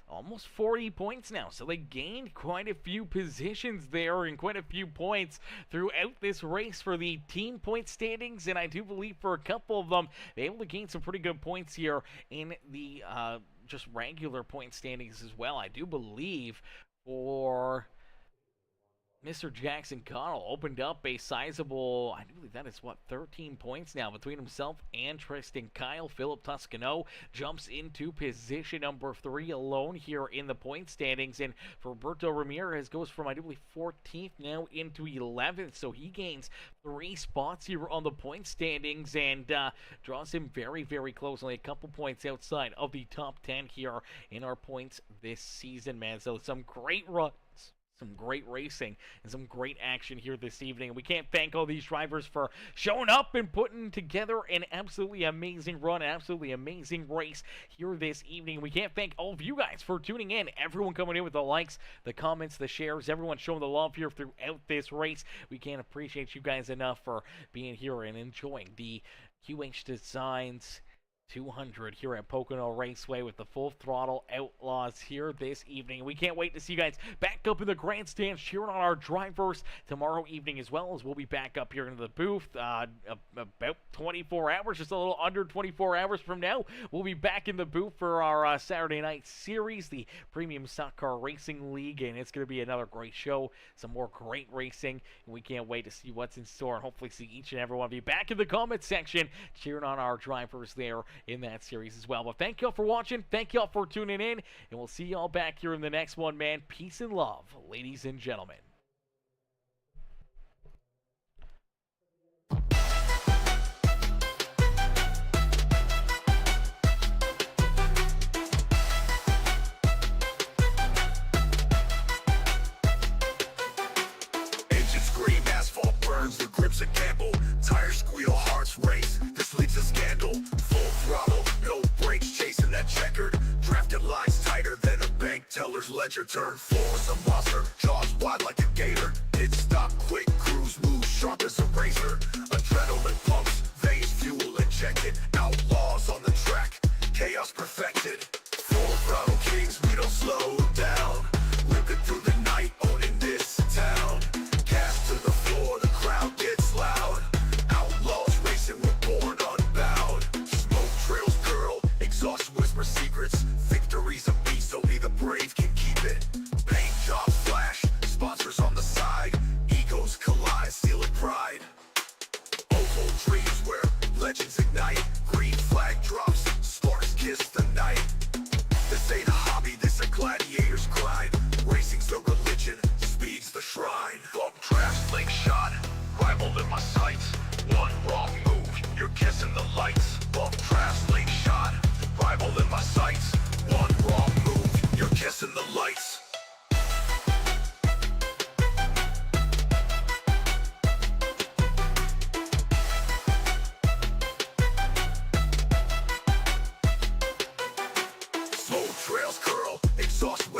almost 40 points now, so they gained quite a few positions there and quite a few points throughout this race for the team point standings, and I do believe for a couple of them, they're able to gain some pretty good points here in the just regular point standings as well. I do believe for Mr. Jackson Connell opened up a sizable, I believe that is, 13 points now between himself and Tristan Kyle. Philip Toscano jumps into position number 3 alone here in the point standings. And for Roberto Ramirez goes from, I do believe, 14th now into 11th. So he gains 3 spots here on the point standings and draws him very, very close. Only a couple points outside of the top 10 here in our points this season, man. So some great runs, some great racing, and some great action here this evening. And we can't thank all these drivers for showing up and putting together an absolutely amazing run, an absolutely amazing race here this evening. We can't thank all of you guys for tuning in. Everyone coming in with the likes, the comments, the shares, everyone showing the love here throughout this race. We can't appreciate you guys enough for being here and enjoying the QH Designs 200 here at Pocono Raceway with the Full Throttle Outlaws here this evening. We can't wait to see you guys back up in the grandstands cheering on our drivers tomorrow evening, as well as we'll be back up here in the booth about 24 hours, just a little under 24 hours from now. We'll be back in the booth for our Saturday night series, the Premium Stock Car Racing League, and it's going to be another great show, some more great racing, and we can't wait to see what's in store and hopefully see each and every one of you back in the comment section cheering on our drivers there in that series as well. But thank y'all for watching, thank y'all for tuning in, and we'll see y'all back here in the next one, man. Peace and love, ladies and gentlemen. Engines scream, asphalt burns, the grips a gamble. Tires squeal, hearts race, this leads to scandal. Full throttle, no brakes, chasing that checkered. Drafted lines tighter than a bank teller's ledger. Turn 4, some monster, jaws wide like a gator. Pit stop, quick cruise, move sharp as a razor. Adrenaline pumps, veins fuel injected. Outlaws on the track, chaos perfected. Full throttle kings, we don't slow down. Ripping through the night, owning this town. Gas to the floor, the crowd gets loud. Outlaws racing, we're born unbound. Smoke trails curl, exhaust whisper secrets. Victory's a beast, only the brave can keep it. Paint jobs flash, sponsors on the side. Egos collide, stealing pride. Oval dreams where legends ignite. Green flag drops, sparks kiss the night. This ain't a hobby, this a gladiator's grind. Racing's the religion, speed's the shrine. Bump traps, slingshot, rival in my sights. One wrong move, you're kissing the lights. Bump traps, slingshot, rival in my sights. One wrong move, you're kissing the lights. Slow trails curl, exhaust